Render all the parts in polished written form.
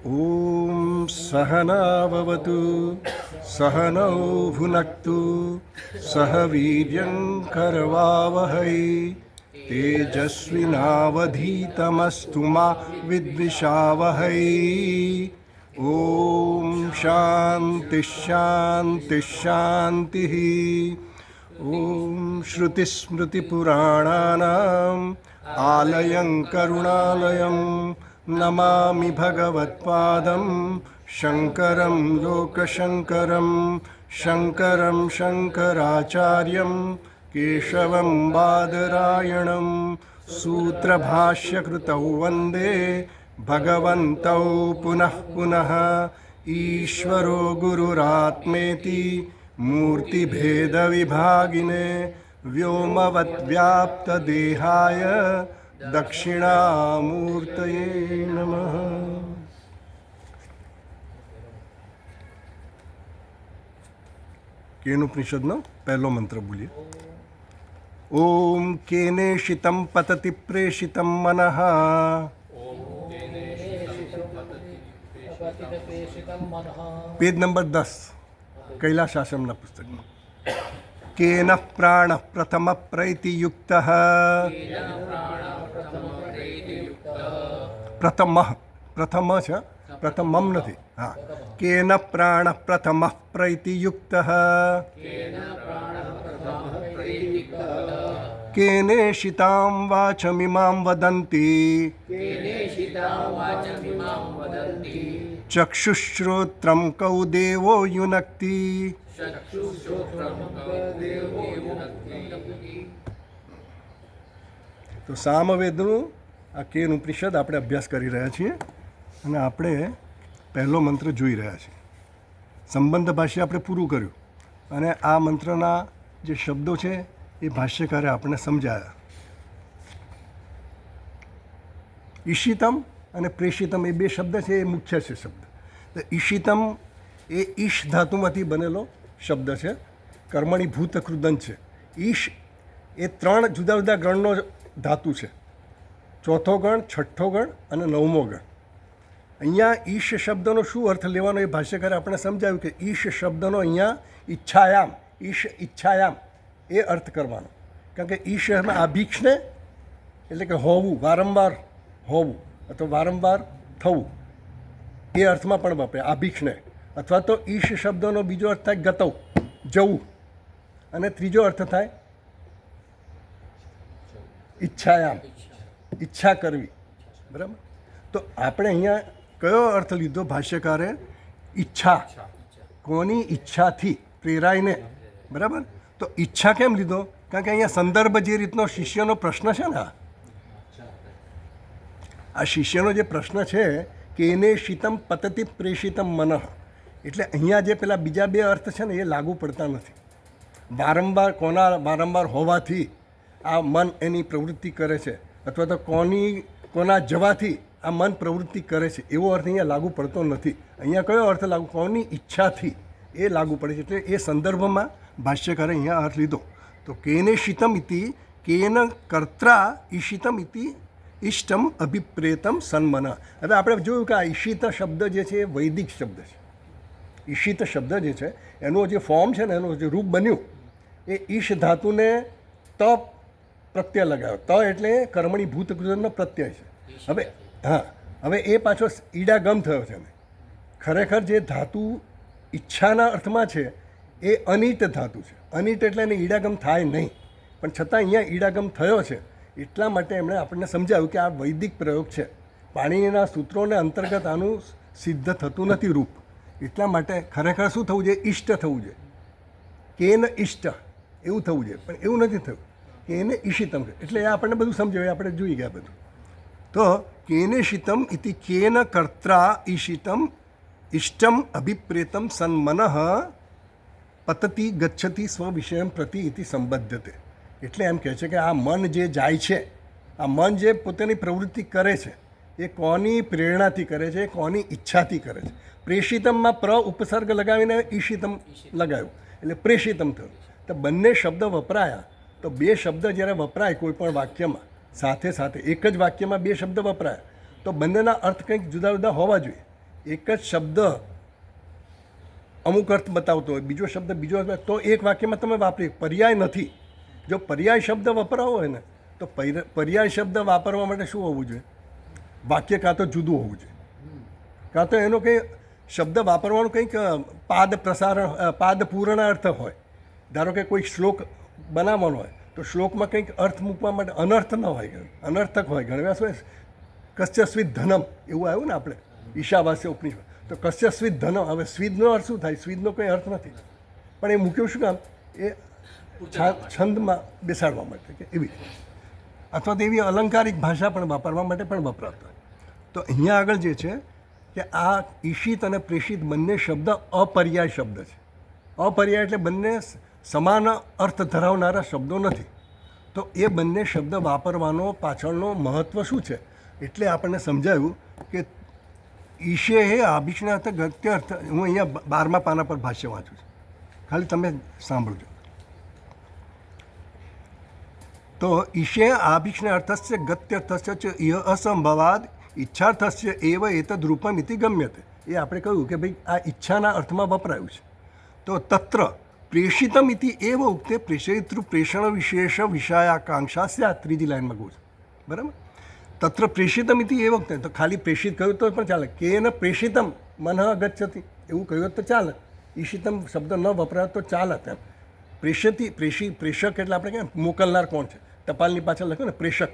ॐ सहनाववतु सहनौ भुनक्तु सह वीर्यं करवावहै तेजस्विनावधीतमस्तु मा विद्विषावहै। ॐ शान्ति शान्ति शान्तिः। ॐ श्रुतिस्मृतिपुराणानाम् आलयं करुणालयं नमामि भगवत्पादं शङ्करं लोकशङ्करं शङ्करं शङ्कराचार्यं केशवं बादरायणं सूत्रभाष्यकृतौ वन्दे भगवन्तौ पुनः पुनः। ईश्वरो गुरुरात्मेति मूर्तिभेदविभागिने व्योमवद्व्याप्तदेहाय दक्षिणामूर्तये नमः। केनोपनिषदનો પહેલો મંત્ર બોલીએ। ઓમ કેનેશિતં પતતિ પ્રેષિતં મનઃ પેજ નંબર 10 કૈલાશાશ્રમના પુસ્તકમાં। કેન પ્રાણ પ્રથમ પ્રૈતિયુક્તઃ પ્રથમ પ્રથમ છે પ્રથમમ નથી, હા। કેન પ્રાણ પ્રથમ પ્રૈતિયુક્તઃ કેનેશિતાં વાચમિમાં વદન્તિ ચક્ષુશ્રોત્રં કૌ દેવો યુનક્તિ। તો સામવેદનું આ કેન ઉપનિષદ આપણે અભ્યાસ કરી રહ્યા છીએ અને આપણે પહેલો મંત્ર જોઈ રહ્યા છીએ। સંબંધ ભાષ્ય આપણે પૂરું કર્યું અને આ મંત્રના જે શબ્દો છે એ ભાષ્યકારે આપણને સમજાયા। ઈશિતમ અને પ્રેષિતમ એ બે શબ્દ છે, એ મુખ્ય છે શબ્દ। તો ઈશિતમ એ ઈશ ધાતુમાંથી બનેલો શબ્દ છે, કર્મણી ભૂત કૃદંત છે। ઈશ એ 3 જુદા જુદા ગણનો ધાતુ છે, ચોથો ગણ, છઠ્ઠો ગણ અને 9મો ગણ। અહીંયા ઈશ શબ્દનો શું અર્થ લેવાનો એ ભાષ્યકારે આપણે સમજાવ્યું કે ઈશ શબ્દનો અહીંયા ઈચ્છાયામ, ઈશ ઈચ્છાયામ એ અર્થ કરવાનો। કારણ કે ઈશ એમાં આભિક્ષને એટલે કે હોવું, વારંવાર હોવું અથવા વારંવાર થવું એ અર્થમાં પણ વાપરે આભિક્ષને। અથવા તો ઈશ શબ્દનો બીજો અર્થ થાય ગતવ, જવું, અને ત્રીજો અર્થ થાય ઈચ્છાયામ, ઈચ્છા કરવી, બરાબર। તો આપણે અહીંયા કયો અર્થ લીધો ભાષ્યકારે? ઈચ્છા, કોની ઈચ્છાથી પ્રેરાઈને, બરાબર। તો ઈચ્છા કેમ લીધો? કારણ કે અહીંયા સંદર્ભ જે રીતનો શિષ્યનો પ્રશ્ન છે ને, આ શિષ્યનો જે પ્રશ્ન છે કે એને શીતમ પતતિ પ્રેષિતમ મનઃ, એટલે અહીંયા જે પેલા બીજા બે અર્થ છે ને એ લાગુ પડતા નથી। વારંવાર વારંવાર હોવાથી આ મન એની પ્રવૃત્તિ કરે છે, અથવા તો કોના જવાથી આ મન પ્રવૃત્તિ કરે છે, એવો અર્થ અહીંયા લાગુ પડતો નથી। અહીંયા કયો અર્થ લાગુ? કોની ઈચ્છાથી એ લાગુ પડે છે, એટલે એ સંદર્ભમાં ભાષ્યકારે અહીંયા અર્થ લીધો। તો કેને શીતમ ઇતિ કેન કર્ત્રા ઈશિતમ ઇતિ ઇષ્ટમ અભિપ્રેતમ સન્મન। હવે આપણે જોયું કે આ ઈશિત શબ્દ જે છે એ વૈદિક શબ્દ છે। ઈશિત શબ્દ જે છે એનું જે ફોર્મ છે ને, એનું જે રૂપ બન્યું એ ઈશ ધાતુને ત પ્રત્યય લગાવ્યો। ત એટલે કર્મણી ભૂત કૃદંતનો પ્રત્યય છે। હવે હા, હવે એ પાછો ઈડાગમ થયો છે ને। ખરેખર જે ધાતુ ઈચ્છાના અર્થમાં છે એ અનિટ ધાતુ છે। અનિટ એટલે એને ઈડાગમ થાય નહીં, પણ છતાં અહીંયા ઈડાગમ થયો છે। એટલા માટે એમણે આપણને સમજાવ્યું કે આ વૈદિક પ્રયોગ છે, પાણીના સૂત્રોને અંતર્ગત આનું સિદ્ધ થતું નથી રૂપ। એટલા માટે ખરેખર શું થવું જોઈએ? ઇષ્ટ થવું જોઈએ, કેન ઇષ્ટ એવું થવું જોઈએ, પણ એવું નથી થયું, કેને ઈશિતમ છે। એટલે એ આપણને બધું સમજાવ્યું, આપણે જોઈ ગયા બધું। તો કેને શિતમ ઇતિ કેન કર્ત્રા ઈશિતમ ઇષ્ટમ અભિપ્રેતમ સન્મનઃ પતતિ ગચ્છતિ સ્વવિષયમ પ્રતિ ઇતિ સંબદ્ધતે। એટલે એમ કહે છે કે આ મન જે જાય છે, આ મન જે પોતાની પ્રવૃત્તિ કરે છે એ કોની પ્રેરણાથી કરે છે, કોની ઈચ્છાથી કરે છે। પ્રેષિતમમાં પ્ર ઉપસર્ગ લગાવીને ઈશિતમ લગાવ્યું એટલે પ્રેષિતમ થયું। તો બંને શબ્દ વપરાયા, તો બે શબ્દ જ્યારે વપરાય કોઈ પણ વાક્યમાં સાથે સાથે એક જ વાક્યમાં બે શબ્દ વપરાય તો બંનેના અર્થ કંઈક જુદા જુદા હોવા જોઈએ। એક જ શબ્દ અમુક અર્થ બતાવતો હોય, બીજો શબ્દ બીજો અર્થ, તો એક વાક્યમાં તમે વાપરી. પર્યાય નથી. જો પર્યાય શબ્દ વપરાવો હોય ને તો પર્યાય શબ્દ વાપરવા માટે શું હોવું જોઈએ? વાક્ય કાં તો જુદું હોવું જોઈએ, કાં તો એનો કંઈ શબ્દ વાપરવાનો કંઈક પાદ પૂર્ણ અર્થ હોય. ધારો કે કોઈ શ્લોક બનાવવાનો હોય તો શ્લોકમાં કંઈક અર્થ મૂકવા માટે અનર્થ ન હોય, અનર્થક હોય. ઘણી વાર કસ્ય સ્વિત ધનમ એવું આવ્યું ને આપણે ઈશાવાસ્ય ઉપનિષદ, તો કસ્ય સ્વિત ધનમ. હવે સ્વિદનો અર્થ શું થાય? સ્વિદનો કંઈ અર્થ નથી, પણ એ મૂક્યું શું કામ? એ છંદમાં બેસાડવા માટે કે એવી રીતે, અથવા તો એવી અલંકારિક ભાષા પણ વાપરવા માટે પણ વપરાતા હોય. તો અહીંયા આગળ જે છે કે આ ઈશિત અને પ્રેષિત બંને શબ્દ અપર્યાય શબ્દ છે. અપર્યાય એટલે બંને સમાન અર્થ ધરાવનારા શબ્દો નથી. તો એ બંને શબ્દ વાપરવાનો પાછળનો મહત્ત્વ શું છે? એટલે આપણને સમજાયું કે ઈશે હે આભિષ્ણાર્થ ગત્ય અર્થ. હું અહીંયા 12મા પાના પર ભાષ્ય વાંચું છું, ખાલી તમે સાંભળજો. તો ઈશે આભિષ્ણ અર્થસ્ય ગત્યર્થસ્ય ચ ઇહ અસંભવાદ ઈચ્છાર્થસ્ય એવ એતદ રૂપમ ઇતિ ગમ્યતે. એ આપણે કહ્યું કે ભાઈ આ ઈચ્છાના અર્થમાં વપરાયું છે. તો તત્ર પ્રેષિતમ ઇતિ એવ ઉક્તે પ્રેષયિતૃ પ્રેષણ વિશેષ વિષયાકાંક્ષા સ્યાત. ત્રીજી લાઈનમાં કહું છું, બરાબર? તત્ર પ્રેષિતમ ઇતિ એવ ઉક્તે, તો ખાલી પ્રેષિત કહ્યું તો પણ ચાલે. કેન પ્રેષિતમ મનઃ ગચ્છતિ એવું કહ્યું તો ચાલે. ઈશિતમ શબ્દ ન વપરાય તો ચાલે. તેમ પ્રેષક એટલે આપણે કેમ મોકલનાર કોણ છે? ટપાલની પાછળ લખ્યું ને પ્રેષક,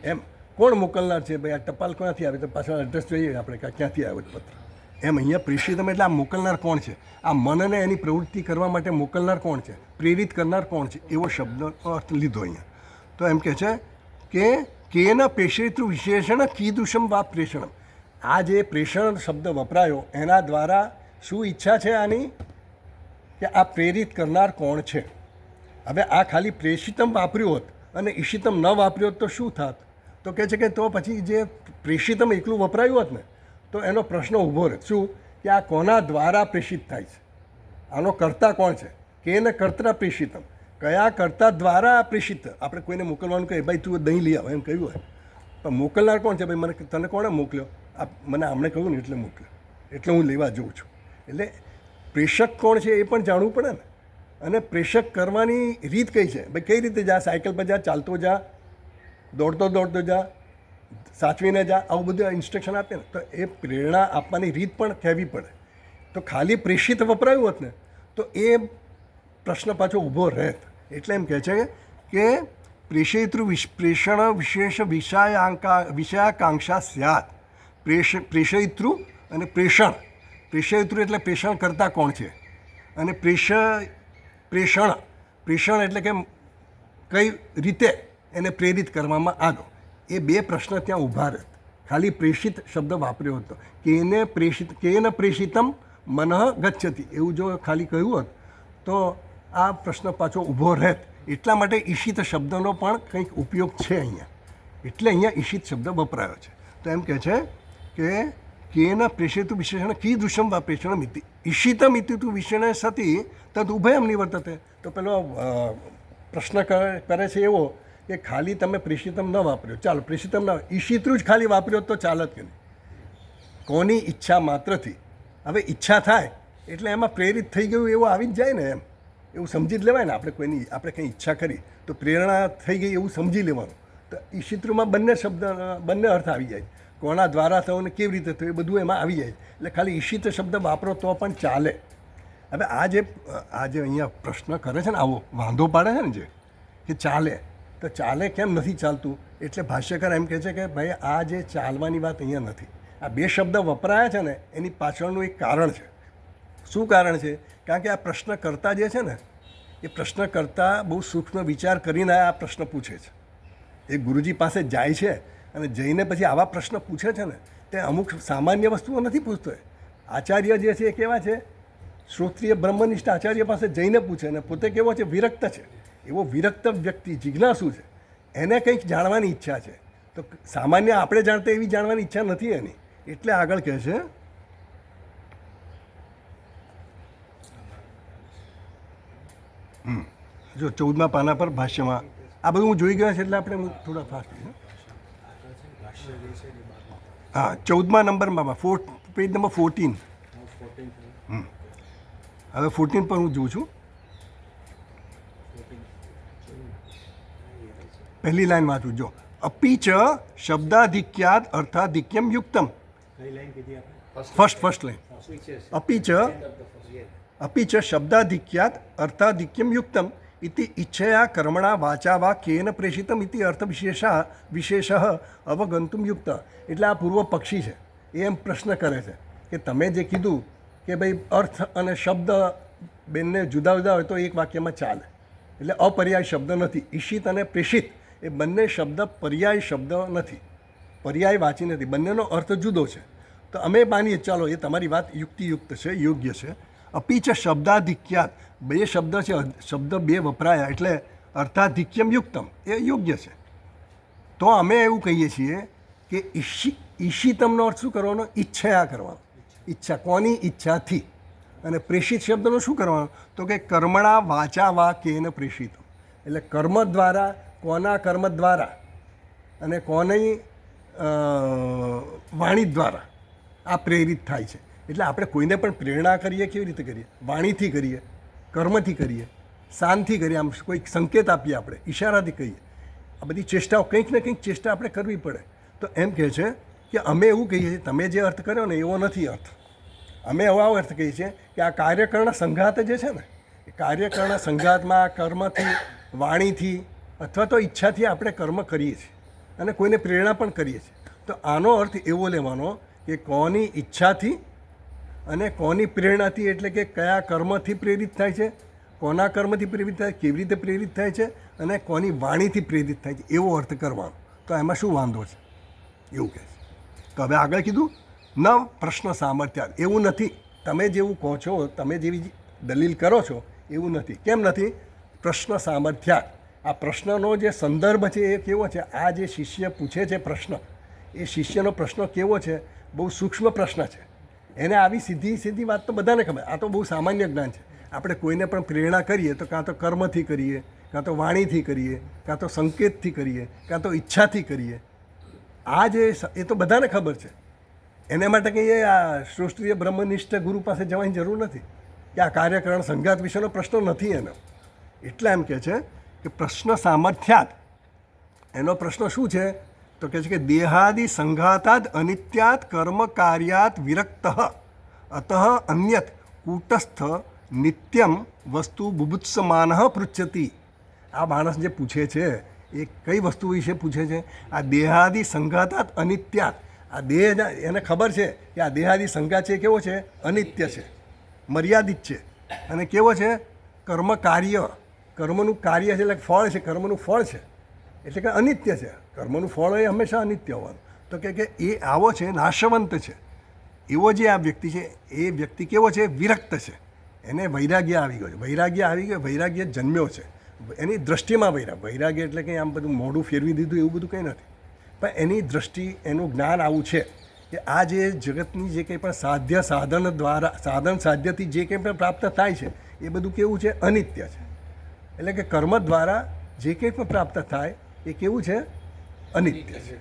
એમ કોણ મોકલનાર છે? ભાઈ આ ટપાલ ક્યાંથી આવે તો પાછળ એડ્રેસ જોઈએ આપણે ક્યાંથી આવ્યો પત્ર. એમ અહીંયા પ્રેષિતમ એટલે આ મોકલનાર કોણ છે? આ મનને એની પ્રવૃત્તિ કરવા માટે મોકલનાર કોણ છે? પ્રેરિત કરનાર કોણ છે? એવો શબ્દનો અર્થ લીધો અહીંયા. તો એમ કહે છે કે કેન પ્રેષયિતૃ વિશેષણ કીદૃશમ વા પ્રેષણમ. આ જે પ્રેષણ શબ્દ વપરાયો એના દ્વારા શું ઈચ્છા છે આની? કે આ પ્રેરિત કરનાર કોણ છે? હવે આ ખાલી પ્રેષિતમ વાપર્યું હોત અને ઈશિતમ ન વાપર્યું હોત તો શું થાત? તો કહે છે કે તો પછી જે પ્રેષિતમ એકલું વપરાયું હોત ને તો એનો પ્રશ્ન ઊભો રહે. શું? કે આ કોના દ્વારા પ્રેષિત થાય છે? આનો કર્તા કોણ છે? કેન કર્તા પ્રેષિતમ. કયા કર્તા દ્વારા પ્રેષિત? આપણે કોઈને મોકલવાનું કહીએ ભાઈ તું દહીં લઈ આવ એમ કહ્યું હોય, પણ મોકલનાર કોણ છે? ભાઈ મને તને કોણે મોકલ્યો? મને આમણે કહ્યું ને એટલે મોકલ્યો, એટલે હું લેવા જઉં છું. એટલે પ્રેષક કોણ છે એ પણ જાણવું પડે ને. અને પ્રેષક કરવાની રીત કઈ છે? ભાઈ કઈ રીતે જા? સાયકલ પર જા, ચાલતો જા, દોડતો જા, સાચવીને જા, આવું બધું ઇન્સ્ટ્રક્શન આપે ને. તો એ પ્રેરણા આપવાની રીત પણ કહેવી પડે. તો ખાલી પ્રેષિત વપરાયું હોત ને તો એ પ્રશ્ન પાછો ઊભો રહેત. એટલે એમ કહે છે કે પ્રેષયિતૃ પ્રેષણ વિશેષ વિષયાકાંક્ષા સ્યાત. પ્રેષયિતૃ અને પ્રેષણ. પ્રેષયિતૃ એટલે પ્રેષણ કરતા કોણ છે, અને પ્રેષણ એટલે કે કઈ રીતે એને પ્રેરિત કરવામાં આવ્યો. એ બે પ્રશ્ન ત્યાં ઊભા રહે. ખાલી પ્રેષિત શબ્દ વાપર્યો હતો. કેન પ્રેષિતમ મનઃ ગચ્છતિ એવું જો ખાલી કહ્યું હોત તો આ પ્રશ્ન પાછો ઊભો રહેત. એટલા માટે ઈશિત શબ્દનો પણ કંઈક ઉપયોગ છે અહીંયા. એટલે અહીંયા ઈશિત શબ્દ વપરાયો છે. તો એમ કહે છે કે કેન પ્રેષિત વિશેષણ કીદૃશમ વા પ્રેષણમ ઇતિ ઈશિતમ ઇતિ તુ વિષયને સતી તદ ઉભયમ નિવર્તતે. તો પેલો પ્રશ્ન કરે છે એવો કે ખાલી તમે પ્રેષિતમ ન વાપર્યો, ચાલો પ્રેષિતમ ન, ઈશિતૃ જ ખાલી વાપર્યો તો ચાલત કે નહીં? કોની ઈચ્છા માત્રથી? હવે ઈચ્છા થાય એટલે એમાં પ્રેરિત થઈ ગયું એવું આવી જ જાય ને. એમ એવું સમજી જ લેવાય ને. આપણે કંઈ ઈચ્છા કરી તો પ્રેરણા થઈ ગઈ એવું સમજી લેવાનું. તો ઈશિતૃમાં બંને શબ્દ બંને અર્થ આવી જાય. કોના દ્વારા થયો ને કેવી રીતે થયું એ બધું એમાં આવી જાય. એટલે ખાલી ઈશિત શબ્દ વાપરો તો પણ ચાલે. હવે આ જે અહીંયા પ્રશ્ન કરે છે ને, આવો વાંધો પાડે છે ને જે કે ચાલે, તો ચાલે કેમ નથી ચાલતું? એટલે ભાષ્યકાર એમ કહે છે કે ભાઈ આ જે ચાલવાની વાત અહીંયા નથી. આ બે શબ્દ વપરાયા છે ને એની પાછળનું એક કારણ છે. શું કારણ છે? કારણ કે આ પ્રશ્નકર્તા જે છે ને એ પ્રશ્નકર્તા બહુ સૂક્ષ્મ વિચાર કરીને આ પ્રશ્ન પૂછે છે. એ ગુરુજી પાસે જાય છે અને જઈને પછી આવા પ્રશ્ન પૂછે છે ને તે અમુક સામાન્ય વસ્તુઓ નથી પૂછતો. આચાર્ય જે છે એ કેવા છે? શ્રોત્રિય બ્રહ્મનિષ્ઠ આચાર્ય પાસે જઈને પૂછે ને પોતે કેવો છે? વિરક્ત છે. એવો વિરક્ત વ્યક્તિ જિજ્ઞાસુ છે, એને કંઈક જાણવાની ઈચ્છા છે. તો સામાન્ય આપણે જાણતા એવી જાણવાની ઈચ્છા નથી એની. એટલે આગળ કહે છે જો 14મા પાના પર ભાષ્યમાં આ બધું હું જોઈ ગયો છે એટલે આપણે થોડા ફાસ્ટ. હા 14મા નંબરમાં પેજ નંબર 14. હવે 14 પર હું જોઉં છું. પહેલી લાઈન વાંચું જો. અપી ચ શબ્દાધિક્યાદ અર્થાધિક્યમ યુક્તમ. First line. અપી ચ શબ્દાધિક્યાદ અર્થાધિક્યમ યુક્તમ ઇતિ ઈચ્છયા કર્મણા વાચા વા કેન પ્રેષિતમ ઇતિ અર્થ વિશેષ અવગંતુમ યુક્ત. એટલે આ પૂર્વ પક્ષી છે એ એમ પ્રશ્ન કરે છે કે તમે જે કીધું કે ભાઈ અર્થ અને શબ્દ બંને જુદા જુદા હોય તો એક વાક્યમાં ચાલે, એટલે અપર્યાય શબ્દ નથી. ઈશિત અને પ્રેષિત એ બંને શબ્દ પર્યાય શબ્દ નથી, પર્યાય વાંચી નથી, બંનેનો અર્થ જુદો છે. તો અમે માનીએ ચાલો એ તમારી વાત યુક્તિયુક્ત છે, યોગ્ય છે. અપી ચ શબ્દાધિક્યાત, બે શબ્દ છે, શબ્દ બે વપરાયા એટલે અર્થાધિક્યમ યુક્તમ એ યોગ્ય છે. તો અમે એવું કહીએ છીએ કે ઈશિતમનો અર્થ શું કરવાનો? ઈચ્છયા કરવાનો. ઈચ્છા, કોની ઈચ્છાથી. અને પ્રેષિત શબ્દનો શું કરવાનો? તો કે કર્મણા વાચા વા કેન પ્રેષિતમ, એટલે કર્મ દ્વારા, કોના કર્મ દ્વારા અને કોની વાણી દ્વારા આ પ્રેરિત થાય છે. એટલે આપણે કોઈને પણ પ્રેરણા કરીએ કેવી રીતે કરીએ? વાણીથી કરીએ, કર્મથી કરીએ, શાનથી કરીએ, આમ કોઈક સંકેત આપીએ, આપણે ઈશારાથી કહીએ. આ બધી ચેષ્ટાઓ, કંઈક ને કંઈક ચેષ્ટા આપણે કરવી પડે. તો એમ કહે છે કે અમે એવું કહીએ છીએ તમે જે અર્થ કર્યો ને એવો નથી અર્થ. અમે એવો અર્થ કહીએ છીએ કે આ કાર્યકરણ સંઘાત જે છે ને, એ કાર્યકરણ સંઘાતમાં કર્મથી, વાણીથી અથવા તો ઈચ્છાથી આપણે કર્મ કરીએ છીએ અને કોઈને પ્રેરણા પણ કરીએ છીએ. તો આનો અર્થ એવો લેવાનો કે કોની ઈચ્છાથી અને કોની પ્રેરણાથી, એટલે કે કયા કર્મથી પ્રેરિત થાય છે, કોના કર્મથી પ્રેરિત થાય, કેવી રીતે પ્રેરિત થાય છે અને કોની વાણીથી પ્રેરિત થાય છે, એવો અર્થ કરવાનો. તો એમાં શું વાંધો છે એવું કહે છે. તો હવે આગળ કીધું ન પ્રશ્ન સામર્થ્ય, એવું નથી. તમે જેવું કહો છો, તમે જેવી દલીલ કરો છો એવું નથી. કેમ નથી? પ્રશ્ન સામર્થ્ય, આ પ્રશ્નનો જે સંદર્ભ છે એ કેવો છે? આ જે શિષ્ય પૂછે છે પ્રશ્ન, એ શિષ્યનો પ્રશ્ન કેવો છે? બહુ સૂક્ષ્મ પ્રશ્ન છે. એને આવી સીધી વાત તો બધાને ખબર. આ તો બહુ સામાન્ય જ્ઞાન છે. આપણે કોઈને પણ પ્રેરણા કરીએ તો કાં તો કર્મથી કરીએ, કાં તો વાણીથી કરીએ, કાં તો સંકેતથી કરીએ, કાં તો ઈચ્છાથી કરીએ. આ જે એ તો બધાને ખબર છે. એને માટે કંઈ આ સૃષ્ટિય બ્રહ્મનિષ્ઠ ગુરુ પાસે જવાની જરૂર નથી કે આ કાર્યકરણ સંઘાત વિશેનો પ્રશ્ન નથી એનો. એટલા એમ કહે છે કે પ્રશ્ન સામર્થ્યાત, એનો પ્રશ્ન શું છે? તો કહે છે કે દેહાદિ સંઘાતાદ અનિત્યાત કર્મ કાર્યાત વિરક્ત અતઃ અન્યત કૂટસ્થ નિત્યમ વસ્તુ બુભુત્સમાન પૃચ્છતિ. આ માણસ જે પૂછે છે એ કઈ વસ્તુ વિશે પૂછે છે? આ દેહાદિ સંઘાતાત અનિત્યાત. આ દેહ, એને ખબર છે કે આ દેહાદિ સંઘાત છે કેવો છે? અનિત્ય છે, મર્યાદિત છે. અને કેવો છે? કર્મ કાર્ય, કર્મનું કાર્ય છે એટલે ફળ છે, કર્મનું ફળ છે એટલે કે અનિત્ય છે. કર્મનું ફળ એ હંમેશા અનિત્ય હોવાનું. તો કે એ આવો છે, નાશવંત છે. એવો જે આ વ્યક્તિ છે એ વ્યક્તિ કેવો છે? વિરક્ત છે. એને વૈરાગ્ય આવી ગયો છે. વૈરાગ્ય આવી ગયો, વૈરાગ્ય જન્મ્યો છે. એની દ્રષ્ટિમાં વૈરાગ્ય એટલે કંઈ આમ બધું મોઢું ફેરવી દીધું એવું બધું કંઈ નથી. પણ એની દ્રષ્ટિ, એનું જ્ઞાન આવું છે કે આ જે જગતની જે કંઈ પણ સાધ્ય સાધન દ્વારા, સાધન સાધ્યથી જે કંઈ પણ પ્રાપ્ત થાય છે એ બધું કેવું છે? અનિત્ય છે. એટલે કે કર્મ દ્વારા જે કંઈ પણ પ્રાપ્ત થાય એ કેવું છે? અનિત્ય છે.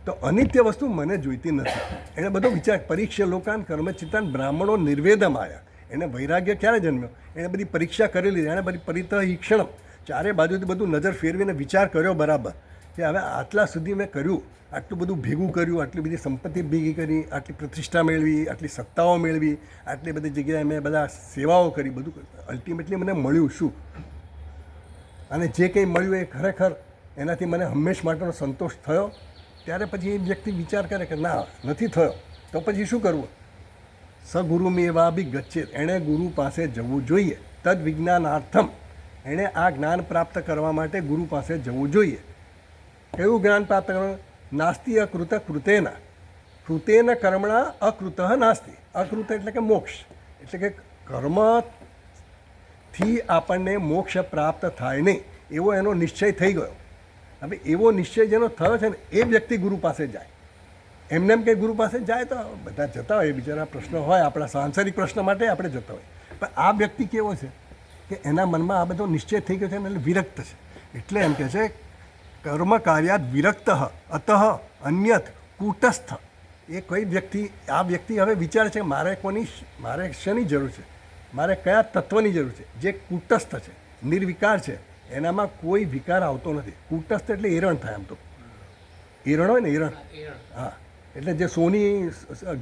તો અનિત્ય વસ્તુ મને જોઈતી નથી. એણે બધો વિચાર, પરીક્ષા લોકાન કર્મચિત્તાન બ્રાહ્મણો નિર્વેદમ આવ્યા. એને વૈરાગ્ય ક્યારે જન્મ્યો? એણે બધી પરીક્ષા કરેલી, એણે બધી પરિતહીક્ષણમ, ચારે બાજુથી બધું નજર ફેરવીને વિચાર કર્યો બરાબર કે હવે આટલા સુધી મેં કર્યું, આટલું બધું ભેગું કર્યું, આટલી બધી સંપત્તિ ભેગી કરી, આટલી પ્રતિષ્ઠા મેળવી, આટલી સત્તાઓ મેળવી, આટલી બધી જગ્યાએ મેં બધા સેવાઓ કરી, બધું અલ્ટિમેટલી મને મળ્યું શું? અને જે કંઈ મળ્યું એ ખરેખર એનાથી મને હંમેશ માટેનો સંતોષ થયો? ત્યારે પછી એ વ્યક્તિ વિચાર કરે કે ના, નથી થયો. તો પછી શું કરવું? સગુરુમેવા બી ગચ્છેત, એણે ગુરુ પાસે જવું જોઈએ. તદ વિજ્ઞાનાર્થમ, એણે આ જ્ઞાન પ્રાપ્ત કરવા માટે ગુરુ પાસે જવું જોઈએ. કયું જ્ઞાન પ્રાપ્ત કરવાનું? નાસ્તિ અકૃત કૃતેના, કૃતેન કર્મણા અકૃત નાસ્તિ. અકૃત એટલે કે મોક્ષ, એટલે કે કર્મથી આપણને મોક્ષ પ્રાપ્ત થાય નહીં એવો એનો નિશ્ચય થઈ ગયો. હવે એવો નિશ્ચય જેનો થયો છે ને એ વ્યક્તિ ગુરુ પાસે જાય. એમને એમ કંઈ ગુરુ પાસે જાય તો બધા જતા હોય, બિચારા પ્રશ્ન હોય, આપણા સાંસારિક પ્રશ્ન માટે આપણે જતા હોય. પણ આ વ્યક્તિ કેવો છે કે એના મનમાં આ બધો નિશ્ચય થઈ ગયો છે એટલે વિરક્ત છે. એટલે એમ કહે છે કર્મ કાર્યાત વિરક્ત અતઃ અન્યત કૂટસ્થ એ કોઈ વ્યક્તિ, આ વ્યક્તિ હવે વિચારે છે મારે શેની જરૂર છે, મારે કયા તત્વની જરૂર છે, જે કૂટસ્થ છે, નિર્વિકાર છે, એનામાં કોઈ વિકાર આવતો નથી. કૂટસ્થ એટલે એરણ થાય. આમ તો એરણ હોય ને, એરણ, હા, એટલે જે સોની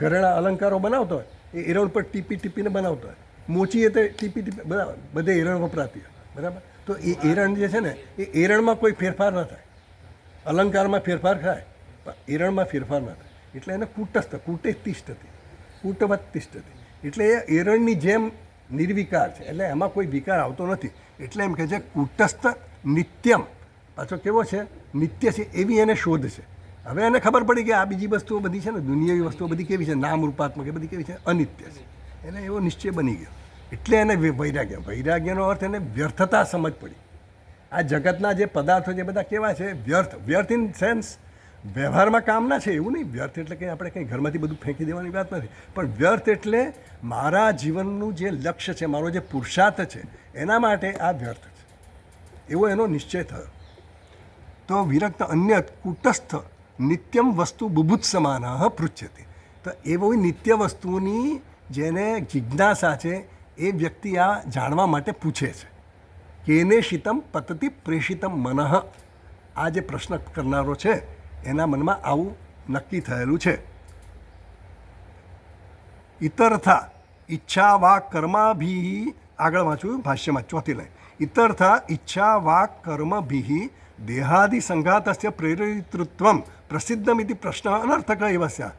ઘરેણા અલંકારો બનાવતો હોય એ એરણ પર ટીપીને બનાવતો હોય. મોચી એ તે ટીપી બરાબર, બધે એરણ વપરાતી હોય, બરાબર. તો એ એરણ જે છે ને, એ એરણમાં કોઈ ફેરફાર ન થાય. અલંકારમાં ફેરફાર થાય પણ એરણમાં ફેરફાર ન થાય. એટલે એને કૂટસ્થ, કૂટે તિષ્ઠતી, કૂટવત તિષ્ઠતી, એટલે એ એરણની જેમ નિર્વિકાર છે. એટલે એમાં કોઈ વિકાર આવતો નથી. એટલે એમ કે છે કૂટસ્થ નિત્યમ, પાછો કેવો છે, નિત્ય છે, એવી એને શોધ છે. હવે એને ખબર પડી કે આ બીજી વસ્તુઓ બધી છે ને, દુનિયાવી વસ્તુઓ બધી કેવી છે, નામ રૂપાત્મક, એ બધી કેવી છે, અનિત્ય છે. એને એવો નિશ્ચય બની ગયો. એટલે એને વૈરાગ્યનો અર્થ એને વ્યર્થતા સમજ પડી. આ જગતના જે પદાર્થો જે બધા કેવા છે, વ્યર્થ ઇન સેન્સ વ્યવહારમાં કામના છે એવું નહીં. વ્યર્થ એટલે કંઈ આપણે કંઈ ઘરમાંથી બધું ફેંકી દેવાની વાત નથી, પણ વ્યર્થ એટલે મારા જીવનનું જે લક્ષ્ય છે, મારો જે પુરુષાર્થ છે, એના માટે આ વ્યર્થ છે, એવો એનો નિશ્ચય થયો. તો વિરક્ત અન્ય કૂટસ્થ નિત્યમ વસ્તુ બુભુત્સમાન પૃચ્છતી. તો એવી નિત્ય વસ્તુની જેને જિજ્ઞાસા છે એ વ્યક્તિ આ જાણવા માટે પૂછે છે. કેને શીતમ પતતિ પ્રેષિતમ મનઃ, આ જે પ્રશ્ન કરનારો છે એના મનમાં આવું નક્કી થયેલું છે. ઇતરથા ઈચ્છા વા કર્માભિ, આગળ વાંચું ભાષ્યમાં ચોથી લાઈન. ઇતરથા ઈચ્છા વા કર્મભિ દેહાદિ સંઘાતસ્ય પ્રેરિતૃત્વમ પ્રસિદ્ધમિતિ પ્રશ્ન અનર્થક એવ સ્યાત્.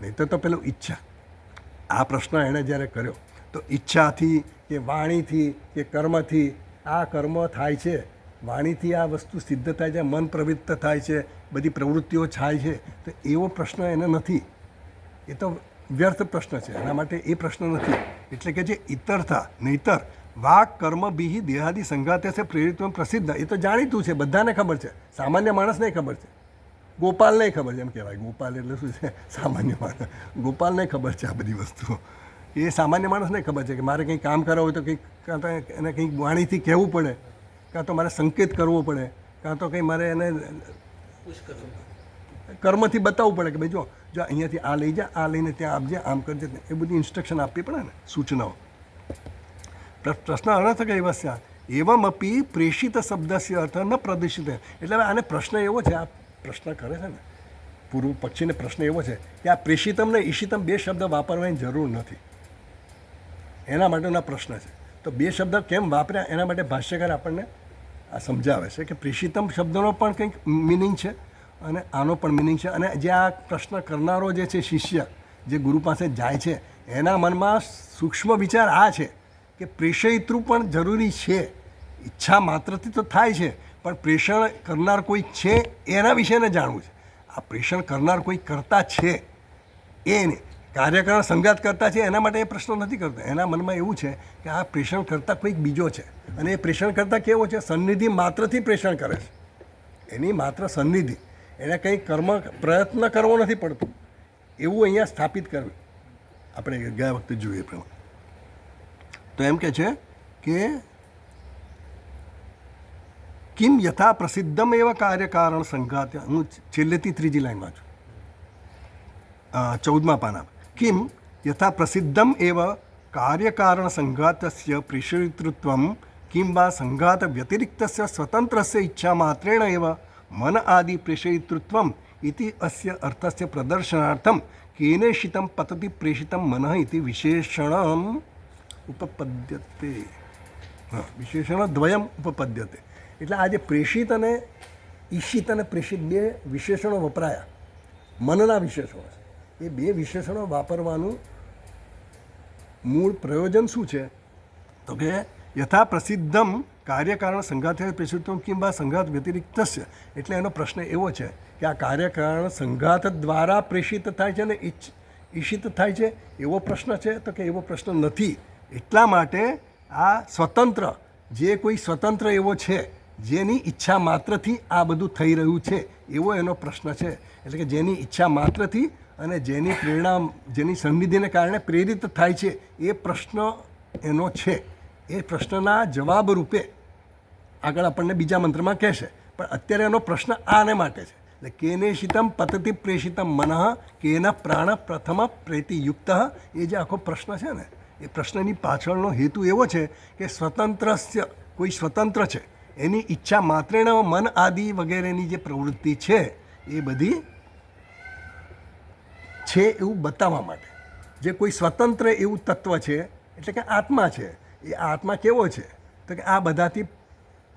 નહીં તો પેલું ઈચ્છા, આ પ્રશ્ન એણે જ્યારે કર્યો તો ઈચ્છાથી કે વાણીથી કે કર્મથી આ કર્મ થાય છે, વાણીથી આ વસ્તુ સિદ્ધ થાય છે, મન પ્રવૃત્ત થાય છે, બધી પ્રવૃત્તિઓ થાય છે, તો એવો પ્રશ્ન એને નથી. એ તો વ્યર્થ પ્રશ્ન છે, એના માટે એ પ્રશ્ન નથી. એટલે કે જે ઇતરથા, નહીતર વાક કર્મ બિહિ દેહાદિ સંઘાતે છે પ્રેરિત્વ પ્રસિદ્ધ, એ તો જાણીતું છે, બધાને ખબર છે, સામાન્ય માણસને ખબર છે, ગોપાલને ખબર છે. એમ કહેવાય ગોપાલ એટલે શું છે, સામાન્ય માણસ. ગોપાલને ખબર છે આ બધી વસ્તુઓ. એ સામાન્ય માણસને ખબર છે કે મારે કંઈ કામ કરવું હોય તો કંઈક, કાં તો એને કંઈક વાણીથી કહેવું પડે, કાં તો મારે સંકેત કરવો પડે, કાં તો કંઈ મારે એને કર્મથી બતાવવું પડે કે ભાઈ જો અહીંયાથી આ લઈ જા, આ લઈને ત્યાં આપજે, આમ કરજે, એ બધી ઇન્સ્ટ્રક્શન આપવી પડે ને, સૂચનાઓ. પ્રશ્ન અનર્થક એવ સ્યાત્. એવમપી પ્રેષિત શબ્દસ્ય અર્થ ન પ્રદર્શિત. એટલે હવે આને પ્રશ્ન એવો છે, આ પ્રશ્ન કરે છે ને પૂર્વ પક્ષીને પ્રશ્ન એવો છે કે આ પ્રેષિતમ ને ઈશિતમ બે શબ્દ વાપરવાની જરૂર નથી, એના માટેનો પ્રશ્ન છે. તો બે શબ્દ કેમ વાપર્યા એના માટે ભાષ્યકાર આપણને આ સમજાવે છે કે પ્રેષિતમ શબ્દનો પણ કંઈક મિનિંગ છે અને આનો પણ મિનિંગ છે. અને જે આ પ્રશ્ન કરનારો જે છે શિષ્ય, જે ગુરુ પાસે જાય છે, એના મનમાં સૂક્ષ્મ વિચાર આ છે કે પ્રેષયિતૃ પણ જરૂરી છે. ઈચ્છા માત્રથી તો થાય છે, પણ પ્રેષણ કરનાર કોઈ છે એના વિશેને જાણવું છે. આ પ્રેષણ કરનાર કોઈ કરતા છે, એને કાર્યકારણ સંઘાત કરતા છે, એના માટે એ પ્રશ્ન નથી કરતો. એના મનમાં એવું છે કે આ પ્રેષણ કરતા કોઈક બીજો છે, અને એ પ્રેષણ કરતા કેવો છે, સન્નિધિ માત્રથી પ્રેષણ કરે છે. એની માત્ર સન્નિધિ, એને કંઈ પ્રયત્ન કરવો નથી પડતો, એવું અહીંયા સ્થાપિત કરવું. આપણે ગયા વખતે જોઈએ પ્રમાણે તો એમ કે છે કે કિમ યથા પ્રસિદ્ધમ એવ કાર્યકારણ સંઘાત. હું છેલ્લેથી ત્રીજી લાઈનમાં છું, 14મા પાના. કિમ યથા પ્રસિદ્ધમ એવ કાર્યકારણ સંઘાતસ્ય પ્રેષયિતૃત્વમ કિમ વા સંઘાત વ્યતિરિક્તસ્ય સ્વતંત્રસ્ય ઈચ્છા માત્રેણ એવ મન આદિ પ્રેષયિતૃત્વમ ઇતિ અસ્ય અર્થસ્ય પ્રદર્શનાર્થમ કેનેષિતમ પતતિ પ્રેષિતમ મનઃ ઇતિ વિશેષણમ ઉપપદ્યતે. વિશેષણ દ્વયમ ઉપપદ્યતે. એટલે આ જે પ્રેષિત અને ઈશિત અને પ્રેષિત બે વિશેષણો વપરાયા, મનના વિશેષણો છે. એ બે વિશેષણો વાપરવાનું મૂળ પ્રયોજન શું છે? તો કે યથા પ્રસિદ્ધમ કાર્યકારણ સંઘાત પ્રેષિતમ કિંવા સંઘાત વ્યતિરિક્તસ્ય. એટલે એનો પ્રશ્ન એવો છે કે આ કાર્યકારણ સંઘાત દ્વારા પ્રેષિત થાય છે અને ઈશિત થાય છે, એવો પ્રશ્ન છે? તો કે એવો પ્રશ્ન નથી. એટલા માટે આ સ્વતંત્ર, જે કોઈ સ્વતંત્ર એવો છે જેની ઈચ્છા માત્રથી આ બધું થઈ રહ્યું છે, એવો એનો પ્રશ્ન છે. એટલે કે જેની ઈચ્છા માત્રથી અને જેની પ્રેરણા, જેની સન્નિધિને કારણે પ્રેરિત થાય છે, એ પ્રશ્ન એનો છે. એ પ્રશ્નના જવાબ રૂપે આગળ આપણને બીજા મંત્રમાં કહેશે, પણ અત્યારે એનો પ્રશ્ન આને માટે છે એટલે કેનેશિતમ પતતિ પ્રેષિતમ મનઃ કેન પ્રાણ પ્રથમ પ્રેતિયુક્ત, એ જે આખો પ્રશ્ન છે ને, એ પ્રશ્નની પાછળનો હેતુ એવો છે કે સ્વતંત્રસ્ય, કોઈ સ્વતંત્ર છે એની ઈચ્છા માત્રેણ મન આદિ વગેરેની જે પ્રવૃત્તિ છે એ બધી છે એવું બતાવવા માટે. જે કોઈ સ્વતંત્ર એવું તત્વ છે એટલે કે આત્મા છે, એ આત્મા કેવો છે તો કે આ બધાથી